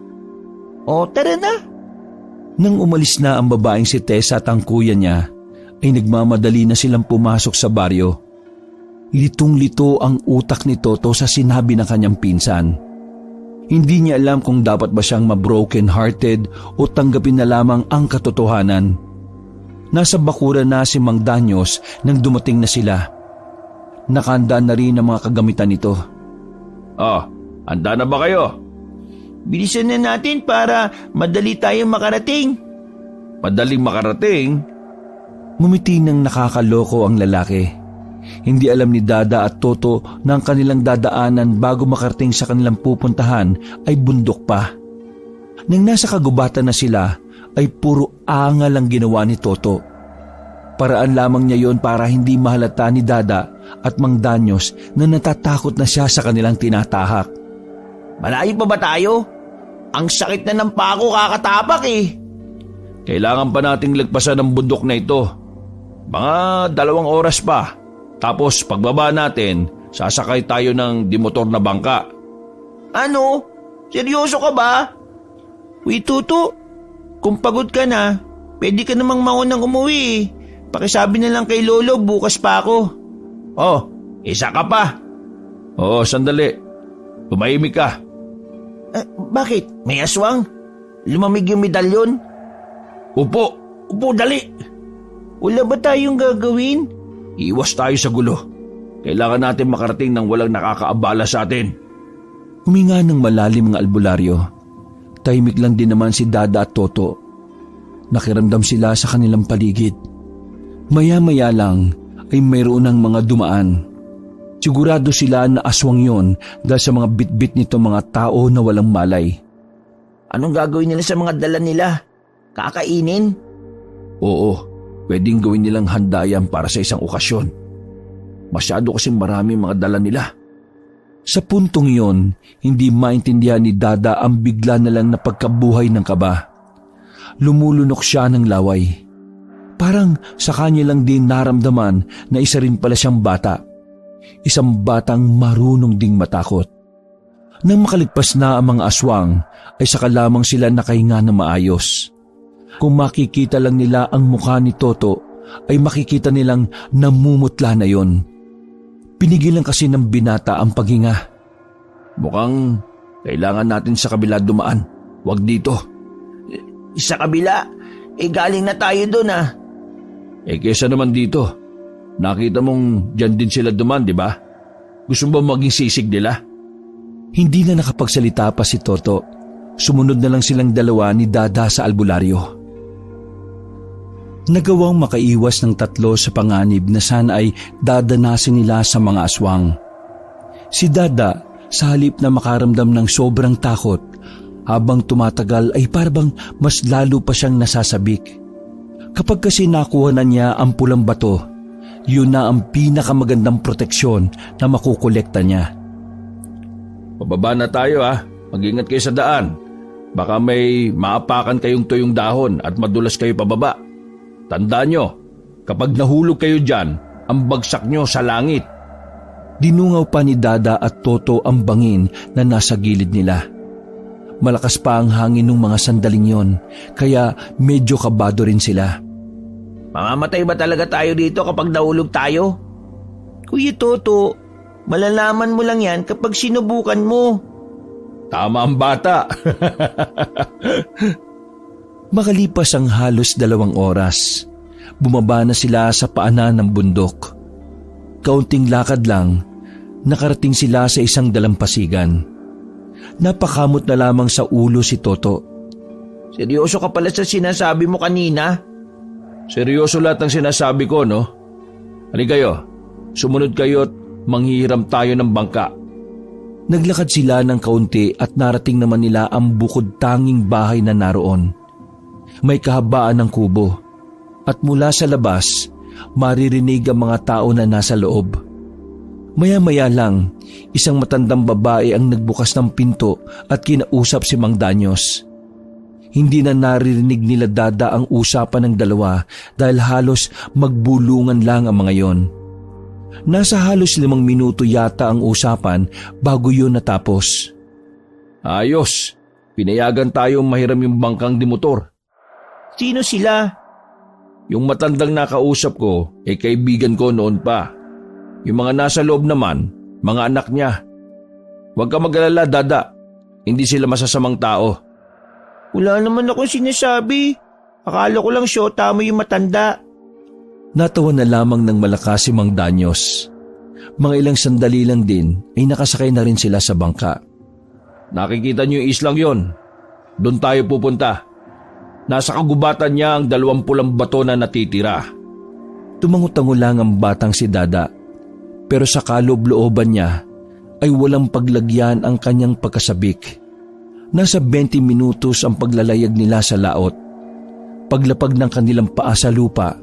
Tara na. Nang umalis na ang babaeng si Tessa at ang kuya niya, ay nagmamadali na silang pumasok sa baryo. Litong-lito ang utak ni Toto sa sinabi ng kanyang pinsan. Hindi niya alam kung dapat ba siyang ma-broken hearted o tanggapin na lamang ang katotohanan. Nasa bakuran na si Mang Danyos nang dumating na sila. Nakahanda na rin ang mga kagamitan nito. Handa na ba kayo? Bilisan na natin para madali tayong makarating. Madaling makarating? Ngumiti ng nakakaloko ang lalaki. Hindi alam ni Dada at Toto na ang kanilang dadaanan bago makarating sa kanilang pupuntahan ay bundok pa. Nang nasa kagubatan na sila ay puro angal ang ginawa ni Toto. Paraan lamang niya yon para hindi mahalata ni Dada at Mang Danyos na natatakot na siya sa kanilang tinatahak. Malayo pa ba tayo? Ang sakit na ng pako kakatapak eh. Kailangan pa nating lagpasan ang bundok na ito. Mga 2 oras pa. Tapos pagbaba natin, sasakay tayo ng dimotor na bangka. Ano? Seryoso ka ba? Uy, Tuto, kung pagod ka na, pwede ka namang maunang umuwi eh. Pakisabi na lang kay Lolo, bukas pa ako. Isa ka pa. Sandali. Tumahimik ka. Bakit? May aswang? Lumamig yung medalyon? Upo, dali. Wala ba tayong gagawin? Iwas tayo sa gulo. Kailangan natin makarating nang walang nakakaabala sa atin. Huminga ng malalim ang albularyo. Tahimik lang din naman si Dada at Toto. Nakiramdam sila sa kanilang paligid. Maya-maya lang ay mayroon ng mga dumaan. Sigurado sila na aswang yon dahil sa mga bitbit nito mga tao na walang malay. Anong gagawin nila sa mga dala nila? Kakainin? Oo, pwedeng gawin nilang handa yan para sa isang okasyon. Masyado kasing marami mga dala nila. Sa puntong iyon, hindi maintindihan ni Dada ang bigla na lang na pagkabuhay ng kaba. Lumulunok siya ng laway. Parang sa kanya lang din naramdaman na isa rin pala siyang bata. Isang batang marunong ding matakot. Nang makaligpas na ang mga aswang, ay saka lamang sila nakahinga na maayos. Kung makikita lang nila ang mukha ni Toto, ay makikita nilang namumutla na yon. Pinigilan kasi ng binata ang paghinga. Mukhang kailangan natin sa kabila dumaan. Huwag dito. Sa kabila? Galing na tayo doon ah. Kesa naman dito. Nakita mong dyan din sila duman, di ba? Gusto mo ba maging sisig nila? Hindi na nakapagsalita pa si Toto. Sumunod na lang silang dalawa ni Dada sa albularyo. Nagawang makaiwas ng 3 sa panganib na sana ay dadanasin nila sa mga aswang. Si Dada, sa halip na makaramdam ng sobrang takot, habang tumatagal ay parang mas lalo pa siyang nasasabik. Kapag kasi nakuha na niya ang pulang bato, yun na ang pinakamagandang proteksyon na makukolekta niya. Pababa na tayo ha. Mag-ingat kayo sa daan. Baka may maapakan kayong tuyong dahon at madulas kayo pababa. Tandaan nyo, kapag nahulog kayo dyan, ang bagsak nyo sa langit. Dinungaw pa ni Dada at Toto ang bangin na nasa gilid nila. Malakas pa ang hangin ng mga sandaling yon, kaya medyo kabado rin sila. Mamamatay ba talaga tayo dito kapag nahulog tayo? Kuya Toto, malalaman mo lang yan kapag sinubukan mo. Tama ang bata. Makalipas ang halos 2 oras, bumaba na sila sa paanan ng bundok. Kaunting lakad lang, nakarating sila sa isang dalampasigan. Napakamot na lamang sa ulo si Toto. Seryoso ka pala sa sinasabi mo kanina? Seryoso lahat ang sinasabi ko, no? Halika kayo, sumunod kayo at manghihiram tayo ng bangka. Naglakad sila ng kaunti at narating naman nila ang bukod tanging bahay na naroon. May kahabaan ng kubo at mula sa labas, maririnig ang mga tao na nasa loob. Maya-maya lang, isang matandang babae ang nagbukas ng pinto at kinausap si Mang Danyos. Hindi na naririnig nila Dada ang usapan ng dalawa dahil halos magbulungan lang ang mga yon. Nasa halos 5 minuto yata ang usapan bago yun natapos. Ayos, pinayagan tayong mahiram yung bangkang dimotor. Sino sila? Yung matandang nakausap ko, kaibigan ko noon pa. Yung mga nasa loob naman, mga anak niya. Huwag ka mag-alala, Dada. Hindi sila masasamang tao. Wala naman akong sinasabi. Akala ko lang syota mo yung matanda. Natawa na lamang ng malakas si Mang Danyos. Mga ilang sandali lang din ay nakasakay na rin sila sa bangka. Nakikita niyo yung islang yon. Doon tayo pupunta. Nasa kagubatan niya ang 20 bato na natitira. Tumango-tango lang ang batang si Dada, pero sa kaloob-looban niya ay walang paglagyan ang kanyang pagkasabik. Nasa 20 minutos ang paglalayag nila sa laot. Paglapag ng kanilang paa sa lupa,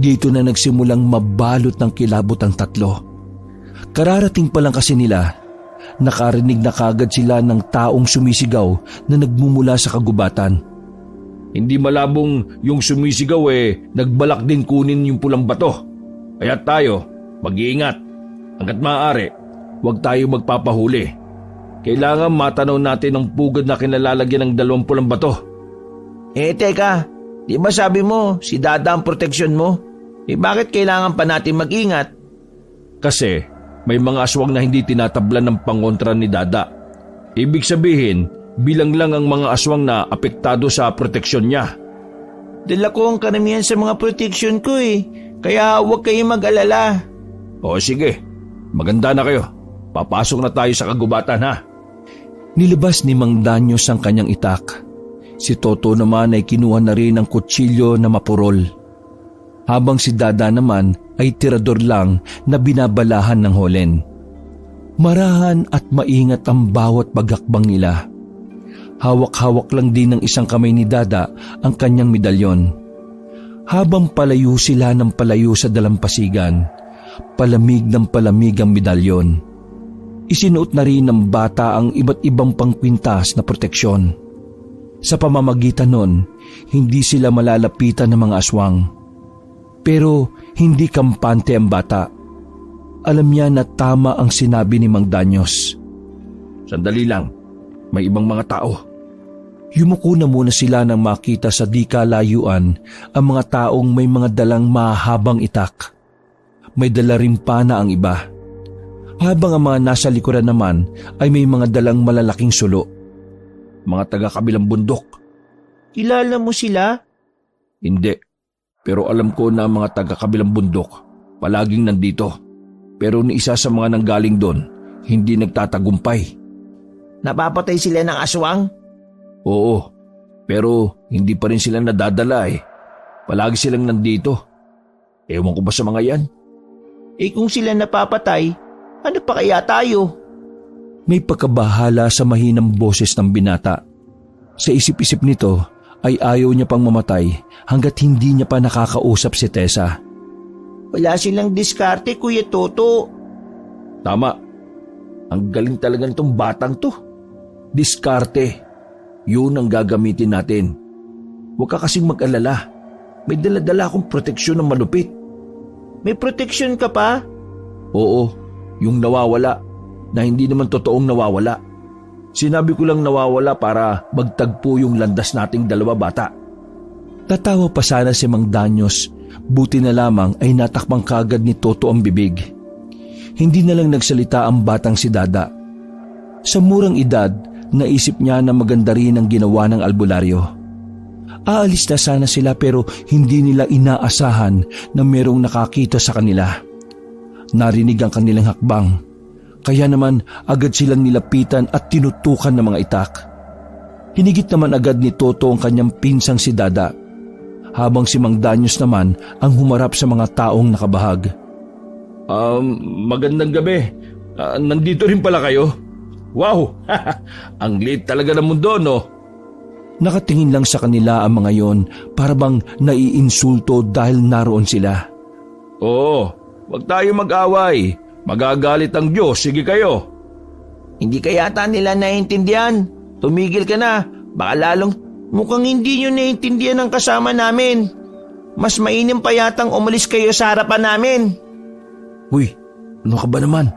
dito na nagsimulang mabalot ng kilabot ang tatlo. Kararating pa lang kasi nila, nakarinig na kagad sila ng taong sumisigaw na nagmumula sa kagubatan. Hindi malabong yung sumisigaw nagbalak din kunin yung pulang bato. Kaya tayo, mag-iingat. Hanggat maaari, huwag tayo magpapahuli. Kailangan matanaw natin ang pugad na kinalalagyan ng 20 bato. Teka, di ba sabi mo si Dada ang proteksyon mo? Bakit kailangan pa natin mag-ingat? Kasi may mga aswang na hindi tinatablan ng pangontra ni Dada. Ibig sabihin, bilang lang ang mga aswang na apektado sa proteksyon niya. Dala ko ang karamihan sa mga proteksyon ko kaya huwag kayong mag-alala. O sige, maganda na kayo. Papasok na tayo sa kagubatan ha. Nilabas ni Mang Danyos ang kanyang itak. Si Toto naman ay kinuha na rin ang kutsilyo na mapurol. Habang si Dada naman ay tirador lang na binabalahan ng holen. Marahan at maingat ang bawat pagakbang nila. Hawak-hawak lang din ng isang kamay ni Dada ang kanyang medalyon. Habang palayo sila ng palayo sa dalampasigan, palamig ng palamig ang medalyon. Isinuot na rin ng bata ang iba't ibang pangkwintas na proteksyon. Sa pamamagitan nun, hindi sila malalapitan ng mga aswang. Pero hindi kampante ang bata. Alam niya na tama ang sinabi ni Mang Danyos. Sandali lang, may ibang mga tao. Yumuko na muna sila nang makita sa di kalayuan ang mga taong may mga dalang mahabang itak. May dala rin pa na ang iba. Habang ang mga nasa likuran naman ay may mga dalang malalaking sulo. Mga taga-kabilang bundok. Kilala mo sila? Hindi, pero alam ko na mga taga-kabilang bundok palaging nandito. Pero ni isa sa mga nanggaling doon, hindi nagtatagumpay. Napapatay sila ng aswang? Oo, pero hindi pa rin sila nadadala Palagi silang nandito. Ewan ko ba sa mga yan? Kung sila napapatay, ano pa kaya tayo? May pagkabahala sa mahinang boses ng binata. Sa isip-isip nito ay ayaw niya pang mamatay hanggat hindi niya pa nakakausap si Tessa. Wala silang diskarte, Kuya Toto. Tama. Ang galing talaga nitong batang to. Diskarte. Yun ang gagamitin natin. Huwag ka kasing mag-alala. May dala-dala akong proteksyon ng malupit. May proteksyon ka pa? Oo, yung nawawala na hindi naman totoong nawawala. Sinabi ko lang nawawala para magtagpo yung landas nating 2 bata. Tatawa pa sana si Mang Danyos, buti na lamang ay natakbang kagad ni Toto ang bibig. Hindi na lang nagsalita ang batang si Dada. Sa murang edad, naisip niya na maganda rin ang ginawa ng albularyo. Aalis na sana sila pero hindi nila inaasahan na merong nakakita sa kanila. Narinig ang kanilang hakbang. Kaya naman agad silang nilapitan at tinutukan ng mga itak. Hinigit naman agad ni Toto ang kanyang pinsang si Dada, habang si Mang Danyos naman ang humarap sa mga taong nakabahag. Magandang gabi. Nandito rin pala kayo? Wow! Ang liit talaga ng mundo, no? Nakatingin lang sa kanila ang mga yon para bang naiinsulto dahil naroon sila. Oo, wag tayo mag-away. Magagalit ang Diyos, sige kayo. Hindi ka yata nila naiintindihan. Tumigil ka na. Baka lalong mukhang hindi nyo naiintindihan ang kasama namin. Mas mainam pa yatang umalis kayo sa harapan namin. Uy, ano ka ba naman?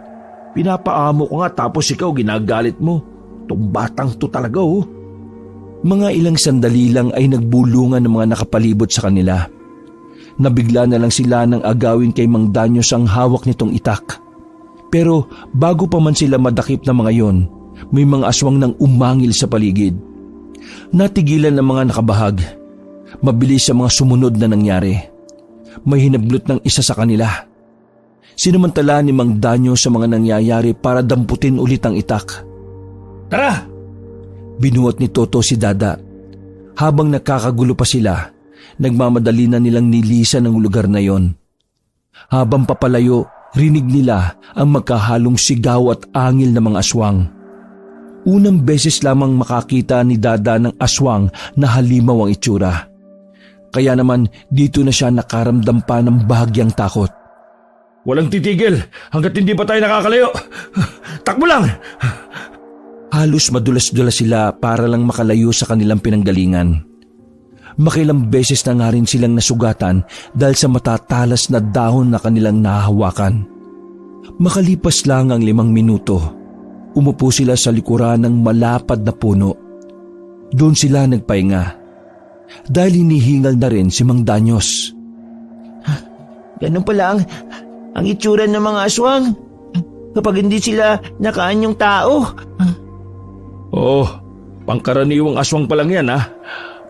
Pinapaamo ko nga tapos ikaw ginagalit mo. Itong batang to talaga Mga ilang sandali lang ay nagbulungan ng mga nakapalibot sa kanila. Nabigla na lang sila nang agawin kay Mang Danyos ang hawak nitong itak. Pero bago pa man sila madakip na mga yon, May mga aswang nang umangil sa paligid. Natigilan ang mga nakabahag. Mabilis ang mga sumunod na nangyari. May hinablot ng isa sa kanila. Sinamantala ni Mang Danyo sa mga nangyayari para damputin ulit ang itak. Tara! Binuhat ni Toto si Dada. Habang nakakagulo pa sila, nagmamadali na nilang nilisan ang lugar na yon. Habang papalayo, rinig nila ang magkahalong sigaw at angil ng mga aswang. Unang beses lamang makakita ni Dada ng aswang na halimaw ang itsura. Kaya naman dito na siya nakaramdam pa ng bahagyang takot. Walang titigil hanggat hindi pa tayo nakakalayo. Takbo lang! Halos madulas-dulas sila para lang makalayo sa kanilang pinanggalingan. Makilang beses na nga rin silang nasugatan dahil sa matatalas na dahon na kanilang nahahawakan. Makalipas lang ang 5 minuto, umupo sila sa likuran ng malapad na puno. Doon sila nagpahinga dahil hinihingal na rin si Mang Danyos. Ganun pala ang itsura ng mga aswang kapag hindi sila nakaanyong tao. Oo, pangkaraniwang aswang pa lang yan ha.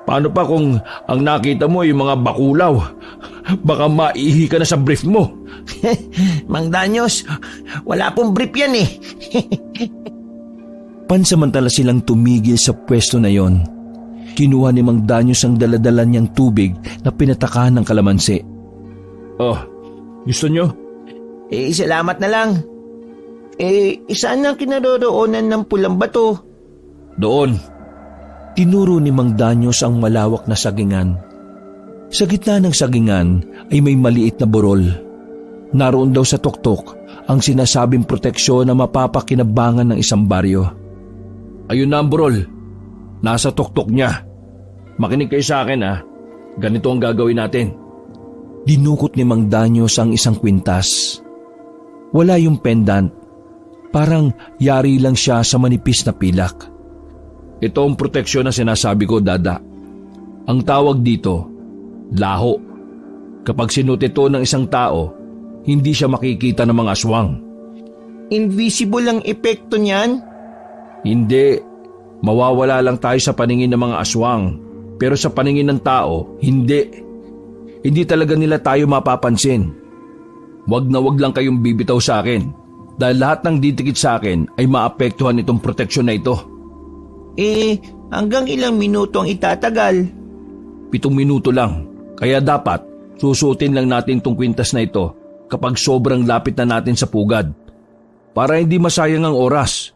Paano pa kung ang nakita mo yung mga bakulaw? Baka maihi ka na sa brief mo. Mang Danyos, wala pong brief yan eh. Pansamantala silang tumigil sa pwesto na yon. Kinuha ni Mang Danyos ang daladala niyang tubig na pinatakahan ng kalamansi. Oh, gusto nyo? Salamat na lang. Saan ang kinaroroonan ng pulang bato? Doon. Tinuro ni Mang Danyos ang malawak na sagingan. Sa gitna ng sagingan ay may maliit na burol. Naroon daw sa tuktok ang sinasabing proteksyon na mapapakinabangan ng isang baryo. Ayun na ang burol. Nasa tuktok niya. Makinig kayo sa akin ha. Ganito ang gagawin natin. Dinukot ni Mang Danyos ang isang kwintas. Wala yung pendant. Parang yari lang siya sa manipis na pilak. Ito ang proteksyon na sinasabi ko, Dada. Ang tawag dito, laho. Kapag sinuot ito ng isang tao, hindi siya makikita ng mga aswang. Invisible ang epekto niyan? Hindi. Mawawala lang tayo sa paningin ng mga aswang. Pero sa paningin ng tao, hindi. Hindi talaga nila tayo mapapansin. Wag na wag lang kayong bibitaw sa akin. Dahil lahat ng didikit sa akin ay maapektuhan itong proteksyon na ito. Hanggang ilang minuto ang itatagal? 7 minuto lang. Kaya dapat susuotin lang natin itong kwintas na ito kapag sobrang lapit na natin sa pugad. Para hindi masayang ang oras.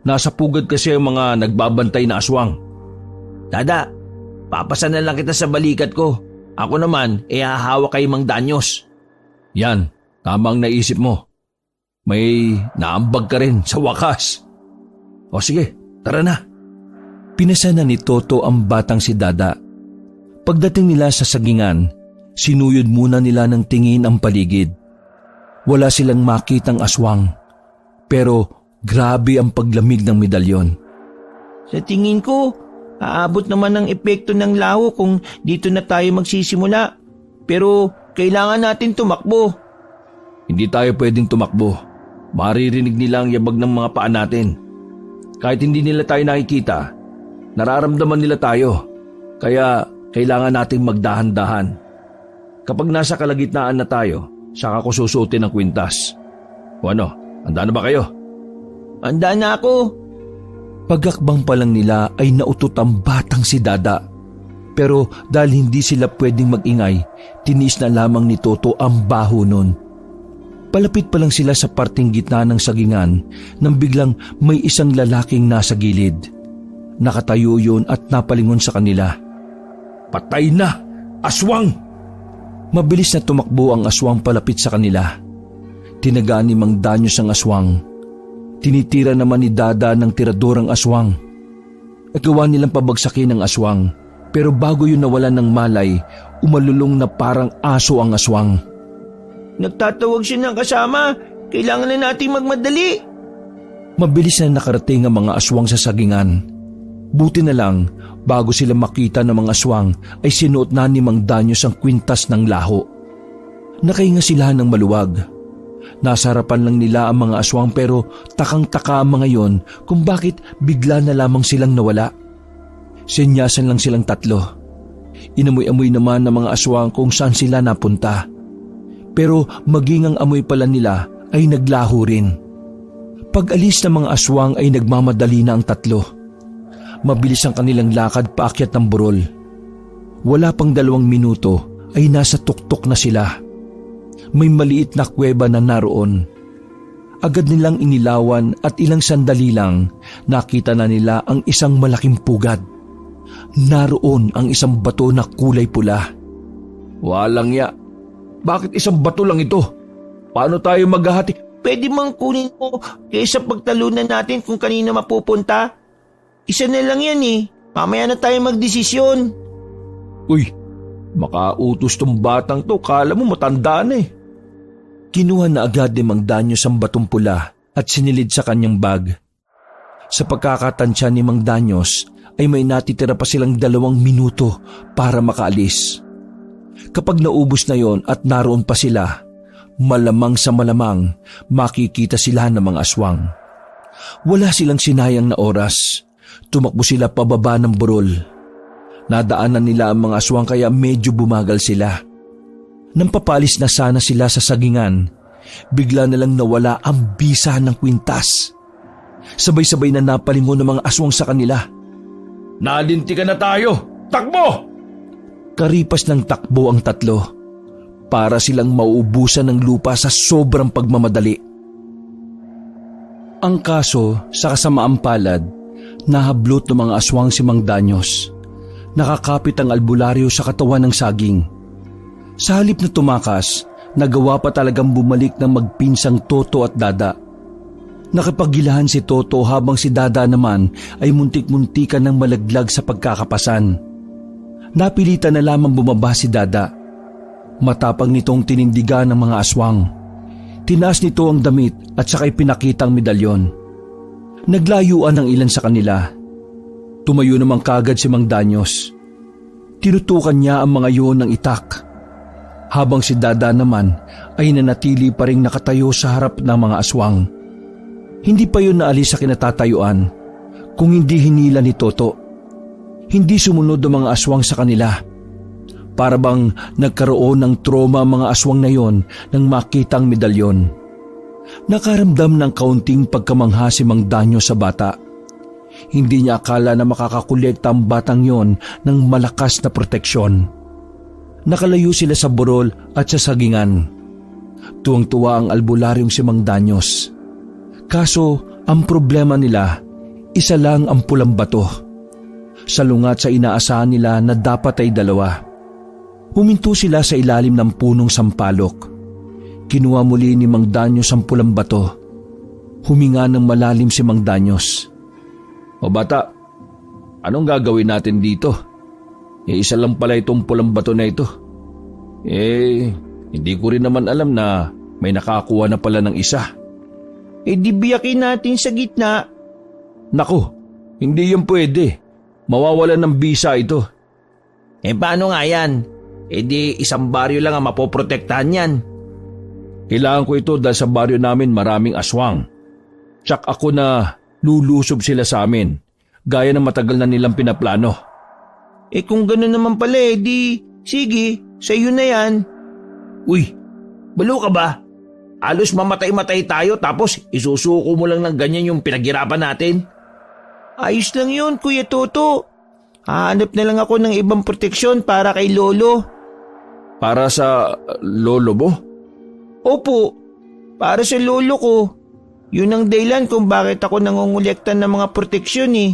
Nasa pugad kasi ang mga nagbabantay na aswang. Dada, papasan na lang kita sa balikat ko. Ako naman, hahawak kay Mang Danyos. Yan, tama ang naisip mo. May naambag ka rin sa wakas. O sige, tara na. Pinasa na ni Toto ang batang si Dada. Pagdating nila sa sagingan, sinuyod muna nila ng tingin ang paligid. Wala silang makitang aswang, pero grabe ang paglamig ng medalyon. Sa tingin ko, aabot naman ang epekto ng laho kung dito na tayo magsisimula. Pero kailangan natin tumakbo. Hindi tayo pwedeng tumakbo. Maririnig nila ang yabag ng mga paa natin. Kahit hindi nila tayo nakikita, nararamdaman nila tayo. Kaya kailangan nating magdahan-dahan. Kapag nasa kalagitnaan na tayo, saka ko susuotin ang kwintas. O ano, handa na ba kayo? Handa na ako. Pagakbang pa lang nila ay nautot ang batang si Dada. Pero dahil hindi sila pwedeng magingay, tiniis na lamang ni Toto ang baho nun. Palapit pa lang sila sa parting gitna ng sagingan nang biglang may isang lalaking nasa gilid. Nakatayo yun at napalingon sa kanila. Patay na! Aswang! Mabilis na tumakbo ang aswang palapit sa kanila. Tinagaan ni Mang Danyos ang aswang. Tinitira naman ni Dada ng tirador ang aswang. Nagawa nilang pabagsakin ang aswang, pero bago yun nawalan ng malay, umalulong na parang aso ang aswang. Nagtatawag siya ng kasama. Kailangan na natin magmadali. Mabilis na nakarating ang mga aswang sa sagingan. Buti na lang, bago sila makita ng mga aswang, ay sinuot na ni Mang Danyos ang kwintas ng laho. Nakahinga sila ng maluwag. Nasa harapan lang nila ang mga aswang pero takang-taka ang mga yon kung bakit bigla na lamang silang nawala. Senyasan lang silang tatlo. Inamoy-amoy naman ng mga aswang kung saan sila napunta. Pero maging ang amoy pala nila ay naglaho rin. Pag-alis ng mga aswang ay nagmamadali na ang tatlo. Mabilis ang kanilang lakad paakyat ng burol. Wala pang 2 minuto ay nasa tuktok na sila. May maliit na kuweba na naroon. Agad nilang inilawan at ilang sandali lang nakita na nila ang isang malaking pugad. Naroon ang isang bato na kulay pula. Walang ya. Bakit isang bato lang ito? Paano tayo maghahati? Pwede mang kunin mo kaysa pagtalunan natin kung kanina mapupunta. Isa na lang yan eh. Mamaya na tayo magdesisyon. Uy, makautos tong batang to. Kala mo matanda na eh. Kinuha na agad ni Mang Danyos ang batong pula at sinilid sa kanyang bag. Sa pagkakatansya ni Mang Danyos ay may natitira pa silang 2 minuto para makaalis. Kapag naubos na yon at naroon pa sila, malamang sa malamang makikita sila ng mga aswang. Wala silang sinayang na oras. Tumakbo sila pababa ng burol. Nadaanan nila ang mga aswang kaya medyo bumagal sila. Nang papalis na sana sila sa sagingan, bigla na lang nawala ang bisa ng kwintas. Sabay-sabay na napalingon ng mga aswang sa kanila. Nalintikan na tayo! Takbo! Karipas ng takbo ang tatlo para silang mauubusan ng lupa sa sobrang pagmamadali. Ang kaso, sa kasamaang palad, nahablot ng mga aswang si Mang Danyos. Nakakapit ang albularyo sa katawan ng saging. Sa halip na tumakas, nagawa pa talagang bumalik ng magpinsang Toto at Dada. Nakapaggilahan si Toto habang si Dada naman ay muntik-muntikan ng malaglag sa pagkakapasan. Napilitan na lamang bumaba si Dada. Matapang nitong tinindigan ng mga aswang. Tinaas nito ang damit at sakay pinakita ang medalyon. Naglayuan ang ilan sa kanila. Tumayo naman kagad si Mang Danyos. Tinutukan niya ang mga yon ng itak. Habang si Dada naman ay nanatili pa ring nakatayo sa harap ng mga aswang. Hindi pa yun naalis sa kinatatayuan kung hindi hinila ni Toto. Hindi sumunod ang mga aswang sa kanila. Para bang nagkaroon ng trauma ang mga aswang na yon nang makita ang medalyon. Nakaramdam ng kaunting pagkamangha si Mang Danyo sa bata. Hindi niya akala na makakakolekta ang batang yon ng malakas na proteksyon. Nakalayo sila sa burol at sa sagingan. Tuwang-tuwa ang albularyong si Mang Danyos. Kaso, ang problema nila, isa lang ang pulang bato. Salungat sa inaasahan nila na dapat ay 2. Huminto sila sa ilalim ng punong sampalok. Kinuha muli ni Mang Danyos ang pulang bato. Huminga ng malalim si Mang Danyos. O bata, anong gagawin natin dito? Isa lang pala itong pulang bato na ito. Hindi ko rin naman alam na may nakakuha na pala ng isa. Di biyakin natin sa gitna. Naku, hindi yan pwede. Mawawalan ng bisa ito. Paano nga yan? Di isang baryo lang ang mapoprotektahan yan. Kailangan ko ito dahil sa baryo namin maraming aswang. Tsak ako na lulusob sila sa amin, gaya ng matagal na nilang pinaplano. Kung gano'n naman pala sige, sa iyo na yan. Uy, balo ka ba? Alos mamatay-matay tayo tapos isusuko mo lang ng ganyan yung pinaghirapan natin. Ayos lang yun, Kuya Toto. Hahanap na lang ako ng ibang proteksyon para kay Lolo. Para sa lolo mo? Opo, para sa lolo ko. Yun ang dahilan kung bakit ako nangongolekta ng mga proteksyon eh.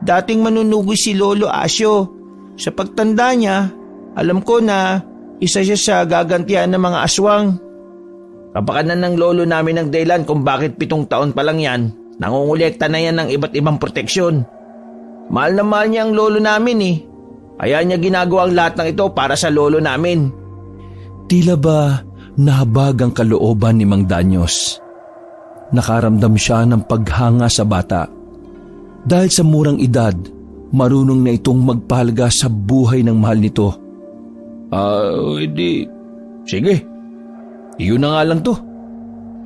Dating manunugoy si Lolo Asyo. Sa pagtanda niya, alam ko na isa siya sa gagantihan ng mga aswang. Kapakanan ng lolo namin ang dahilan kung bakit 7 taon pa lang yan, nangongolekta na yan ng iba't ibang proteksyon. Mahal na mahal niya ang lolo namin eh. Kaya niya ginagawa ang lahat ng ito para sa lolo namin. Tila ba nahabag ang kalooban ni Mang Danyos? Nakaramdam siya ng paghanga sa bata. Dahil sa murang edad, marunong na itong magpahalaga sa buhay ng mahal nito. Sige. Iyon na nga lang to.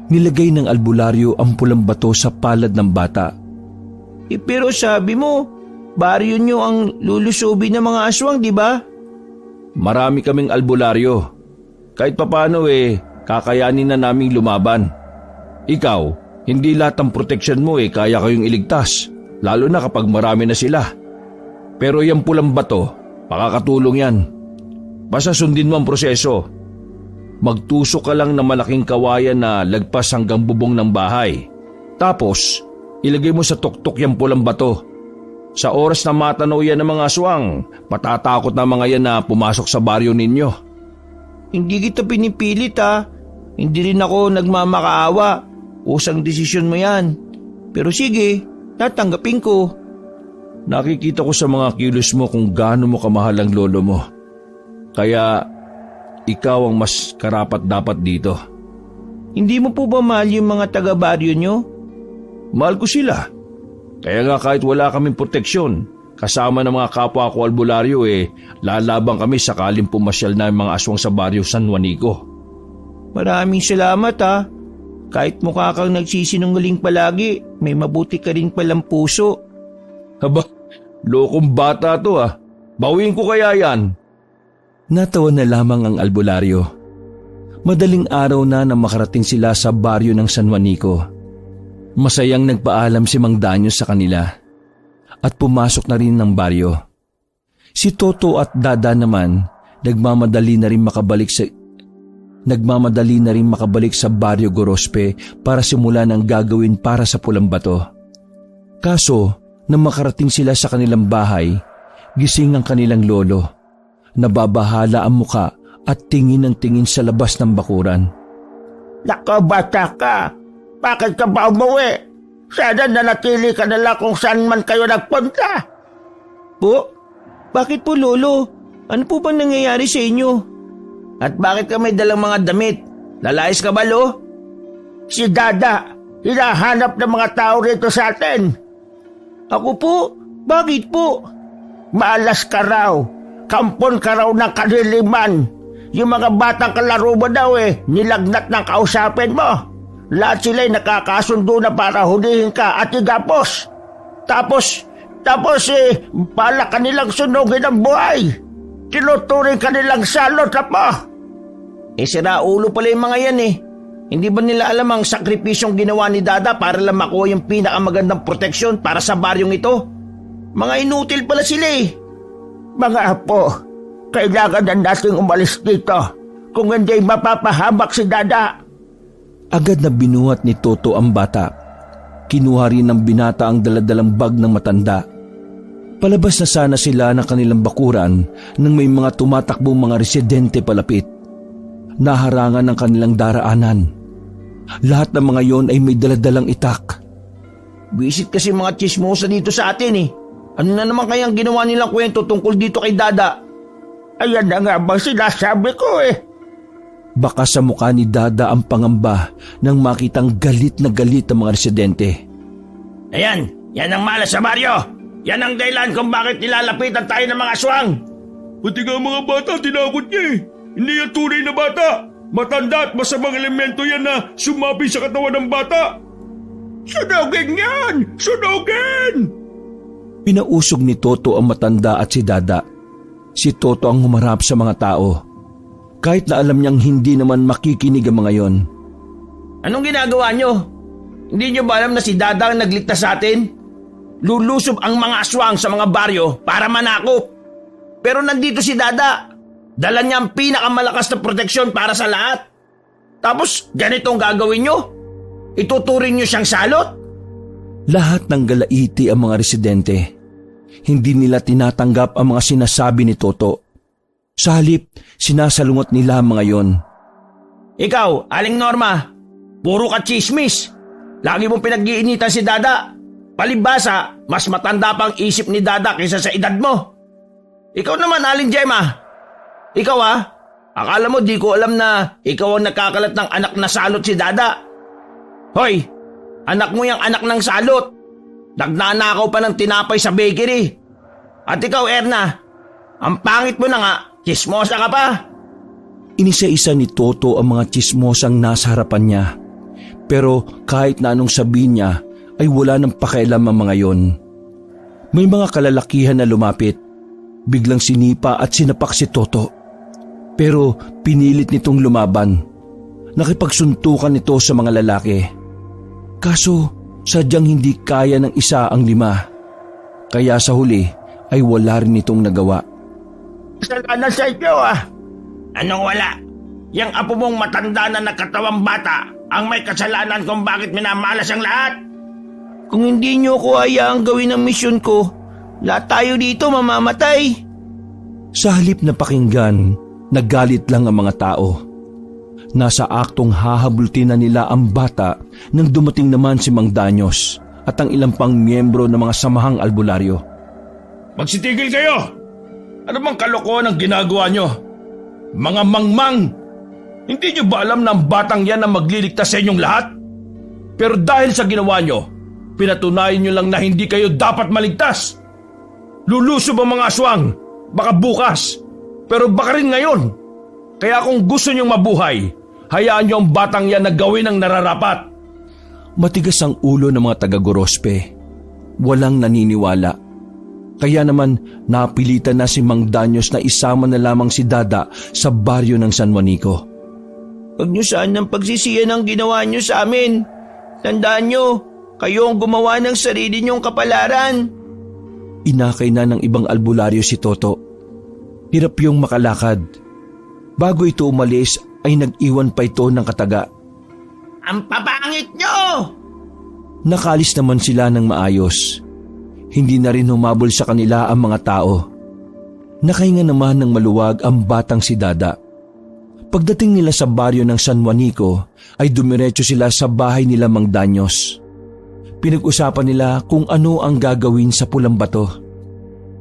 Nilagay ng albularyo ang pulang bato sa palad ng bata. Pero sabi mo, baryo nyo ang lulusobin ng mga aswang, di ba? Marami kaming albularyo. Kahit papano kakayanin na naming lumaban. Ikaw, hindi lahat ng proteksyon mo kaya kayong iligtas, lalo na kapag marami na sila. Pero yung pulang bato, makakatulong yan. Basta sundin mo ang proseso. Magtusok ka lang ng malaking kawayan na lagpas hanggang bubong ng bahay. Tapos, ilagay mo sa tuktok yung pulang bato. Sa oras na matanaw yan ng mga aswang, matatakot na mga yan na pumasok sa baryo ninyo. Hindi kita pinipilit ha. Hindi rin ako nagmamakaawa. Usang desisyon mo yan. Pero sige, tatanggapin ko. Nakikita ko sa mga kilos mo kung gaano mo kamahal ang lolo mo. Kaya, ikaw ang mas karapat-dapat dito. Hindi mo po ba mahal yung mga taga-baryo nyo? Mahal ko sila. Kaya nga kahit wala kaming proteksyon, kasama ng mga kapwa ko albularyo lalabang kami sakaling pumasyal na yung mga aswang sa baryo San Juanico. Maraming salamat ha. Kahit mukha kang nagsisinungaling palagi, may mabuti ka rin palang puso. Haba, lokong bata to Bawiin ko kaya yan. Natawa na lamang ang albularyo. Madaling araw na nang makarating sila sa baryo ng San Juanico. Masayang nagpaalam si Mang Danyo sa kanila at pumasok na rin ng baryo. Si Toto at Dada naman nagmamadali na rin makabalik sa baryo Gorospe para simulan ang gagawin para sa pulang bato. Kaso, nang makarating sila sa kanilang bahay, gising ang kanilang lolo. Nababahala ang muka at tingin ng tingin sa labas ng bakuran. Nako, bata ka. Bakit ka ba umuwi? Sana nanatili ka na lang kung saan man kayo nagpunta. Po? Bakit po lolo? Ano po bang nangyayari sa inyo? At bakit ka may dalang mga damit? Lalayas ka ba lo? Si Dada, hinahanap ng mga tao rito sa atin. Ako po? Bakit po? Maalas ka raw. Kampon ka raw ng kaniliman. Yung mga batang kalaro mo daw nilagnat ng kausapin mo. Lahat sila'y nakakasundo na para hulihin ka at igapos. Tapos bala kanilang sunugin ang buhay. Tinuturing kanilang salot mo. Sira ulo pala yung mga yan Hindi ba nila alam ang sakripisyong ginawa ni Dada para lang makuha yung pinakamagandang proteksyon para sa baryong ito? Mga inutil pala sila Mga apo, kailangan na nating umalis dito kung hindi mapapahamak si Dada. Agad na binuhat ni Toto ang bata. Kinuha rin ng binata ang daladalang bag ng matanda. Palabas na sana sila ng kanilang bakuran nang may mga tumatakbong mga residente palapit. Naharangan ng kanilang daraanan. Lahat ng mga yon ay may daladalang itak. Visit kasi mga chismosa dito sa atin Ano na naman kayang ginawa nilang kwento tungkol dito kay Dada? Ayan na nga bang sinasabi ko Baka sa mukha ni Dada ang pangamba nang makitang galit na galit ang mga residente. Ayan, yan ang malas sa baryo. Yan ang dahilan kung bakit nilalapitan tayo ng mga aswang. Pati nga mga bata, tinakot niya Hindi yan tunay na bata. Matanda at masamang elemento yan na sumabi sa katawan ng bata. Sunugin yan! Sunugin! Pinausog ni Toto ang matanda at si Dada. Si Toto ang humarap sa mga tao. Kahit na alam niyang hindi naman makikinig ang mga yon. Anong ginagawa niyo? Hindi niyo ba alam na si Dada ang nagligtas sa atin? Lulusob ang mga aswang sa mga baryo para manakop. Pero nandito si Dada. Dala niya ang pinakamalakas na proteksyon para sa lahat. Tapos ganito ang gagawin niyo? Ituturing niyo siyang salot? Lahat ng galaiti ang mga residente. Hindi nila tinatanggap ang mga sinasabi ni Toto. Sa halip, sinasalungot nila ang mga yon. Ikaw, Aling Norma, puro ka chismis. Lagi mong pinag-iinitan si Dada. Palibhasa, mas matanda pang isip ni Dada kaysa sa edad mo. Ikaw naman, Aling Gemma. Ikaw akala mo di ko alam na ikaw ang nakakalat ng anak na salot si Dada. Hoy, anak mo yung anak ng salot. Nagnanakaw pa ng tinapay sa bakery. At ikaw, Erna, ang pangit mo na nga, chismosa ka pa. Inisa-isa ni Toto ang mga chismosang nasa harapan niya. Pero kahit na anong sabihin niya ay wala nang pakialam ang mga yon. May mga kalalakihan na lumapit. Biglang sinipa at sinapak si Toto. Pero pinilit nitong lumaban. Nakipagsuntukan nito sa mga lalaki. Kaso sadyang hindi kaya ng isa ang 5. Kaya sa huli ay wala rin itong nagawa. Kasalanan sa inyo Anong wala? Yang apo mong matanda na nakatawang bata ang may kasalanan kung bakit minamalas ang lahat. Kung hindi niyo ko hayaang gawin ang misyon ko, lahat tayo dito mamamatay. Sa halip na pakinggan, nagalit lang ang mga tao. Nasa aktong hahabultin na nila ang bata nang dumating naman si Mang Danyos at ang ilang pang miyembro ng mga samahang albularyo. Magsitigil kayo! Ano bang kalokohan ang ginagawa nyo? Mga mangmang! Hindi nyo ba alam na ang batang yan ang magliligtas sa inyong lahat? Pero dahil sa ginawa nyo, pinatunayan nyo lang na hindi kayo dapat maligtas. Lulusob ang mga aswang, baka bukas, pero baka rin ngayon. Kaya kung gusto nyong mabuhay, hayaan nyo ang batang yan na gawin ang nararapat. Matigas ang ulo ng mga taga-Gorospe. Walang naniniwala. Kaya naman napilitan na si Mang Danyos na isama na lamang si Dada sa baryo ng San Juanico. Huwag niyo sanang pagsisiyan ang ginawa niyo sa amin. Tandaan niyo, kayo ang gumawa ng sarili niyong kapalaran. Inakay na ng ibang albularyo si Toto. Hirap yung makalakad. Bago ito umalis ay nag-iwan pa ito ng kataga. Ang papangit niyo! Nakalis naman sila ng maayos. Hindi na rin humabol sa kanila ang mga tao. Nakahinga naman ng maluwag ang batang si Dada. Pagdating nila sa baryo ng San Juanico ay dumiretso sila sa bahay nila Mang Danyos. Pinag-usapan nila kung ano ang gagawin sa pulang bato.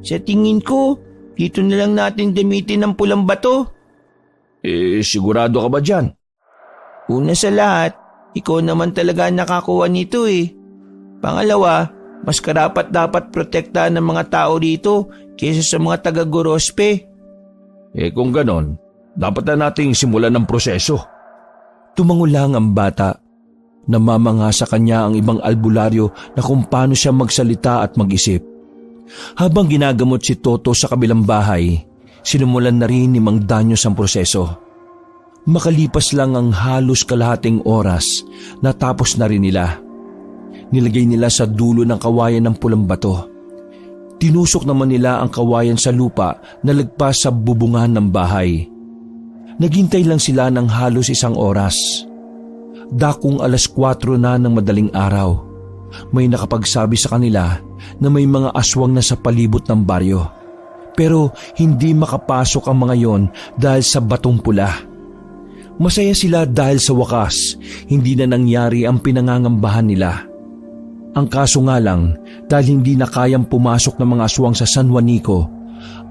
Sa tingin ko, dito na lang natin gamitin ang pulang bato. Sigurado ka ba dyan? Una sa lahat, ikaw naman talaga nakakuha nito Pangalawa, mas karapat dapat protektahan ng mga tao dito kaysa sa mga taga-Gorospe. Kung ganon, dapat na nating simulan ng proseso. Tumangulang ang bata. Namamanga sa kanya ang ibang albularyo na kung paano siya magsalita at mag-isip. Habang ginagamot si Toto sa kabilang bahay, sinumulan na rin ni Mang Danyos ang proseso. Makalipas lang ang halos kalahating oras, natapos na rin nila. Nilagay nila sa dulo ng kawayan ng pulang bato. Tinusok naman nila ang kawayan sa lupa na lagpas sa bubungan ng bahay. Naghintay lang sila ng halos 1 oras. Dakong 4:00 na ng madaling araw. May nakapagsabi sa kanila na may mga aswang na sa palibot ng baryo. Pero hindi makapasok ang mga yon dahil sa batong pula. Masaya sila dahil sa wakas, hindi na nangyari ang pinangangambahan nila. Ang kaso nga lang, dahil hindi na kayang pumasok ng mga aswang sa San Juanico,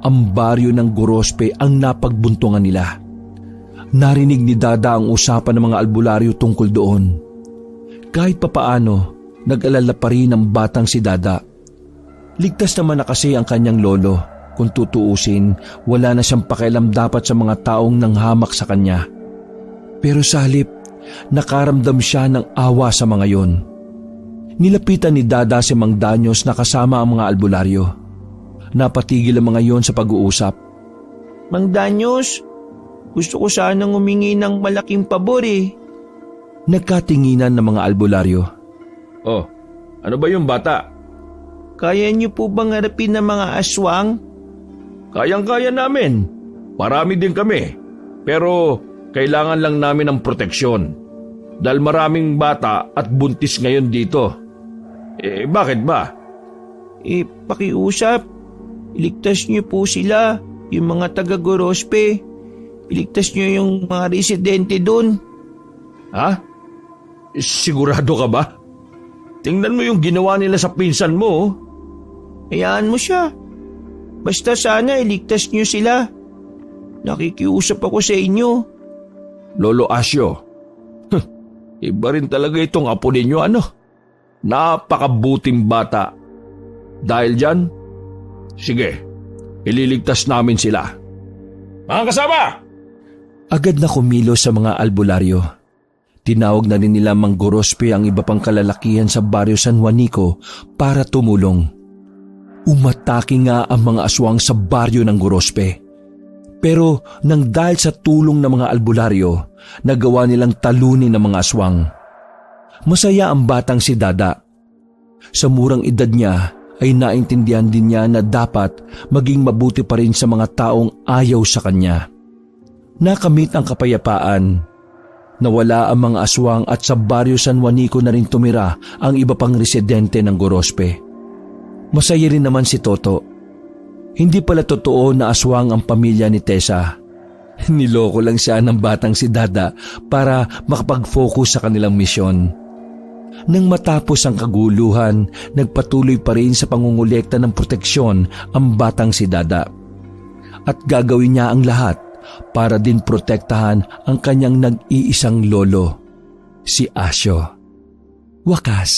ang baryo ng Gorospe ang napagbuntungan nila. Narinig ni Dada ang usapan ng mga albularyo tungkol doon. Kahit papaano, nag-alala pa rin ang batang si Dada. Ligtas naman na kasi ang kanyang lolo. Kung tutuusin, wala na siyang pakialam dapat sa mga taong nanghamak sa kanya. Pero sa halip, nakaramdam siya ng awa sa mga yon. Nilapitan ni Dada si Mang Danyos na kasama ang mga albularyo. Napatigil ang mga yon sa pag-uusap. Mang Danyos, gusto ko sanang humingi ng malaking pabor Nagkatinginan ng mga albularyo. Oh, ano ba yung bata? Kaya niyo po bang harapin ng mga aswang? Kayang-kaya namin. Marami din kami. Pero kailangan lang namin ng proteksyon. Dahil maraming bata at buntis ngayon dito. Bakit ba? Pakiusap. Iligtas niyo po sila, yung mga taga-Gorospe. Iligtas niyo yung mga residente doon. Ha? Sigurado ka ba? Tingnan mo yung ginawa nila sa pinsan mo. Hayaan mo siya. Basta sana iligtas niyo sila. Nakikiusap ako sa inyo. Lolo Asyo, iba rin talaga itong apo ninyo, Napakabuting bata. Dahil dyan, sige, ililigtas namin sila. Mga kasama! Agad na kumilos sa mga albularyo. Tinawag na rin nila Mang Gorospe ang iba pang kalalakihan sa baryo San Juanico para tumulong. Umatake nga ang mga aswang sa baryo ng Gorospe. Pero nang dahil sa tulong ng mga albularyo, nagawa nilang talunin ng mga aswang. Masaya ang batang si Dada. Sa murang edad niya ay naintindihan din niya na dapat maging mabuti pa rin sa mga taong ayaw sa kanya. Nakamit ang kapayapaan. Nawala ang mga aswang at sa baryo San Juanico na rin tumira ang iba pang residente ng Gorospe. Masaya rin naman si Toto. Hindi pala totoo na aswang ang pamilya ni Tessa. Niloko lang siya ng batang si Dada para makapag-focus sa kanilang misyon. Nang matapos ang kaguluhan, nagpatuloy pa rin sa pangungulekta ng proteksyon ang batang si Dada. At gagawin niya ang lahat para din protektahan ang kanyang nag-iisang lolo, si Asyo. Wakas,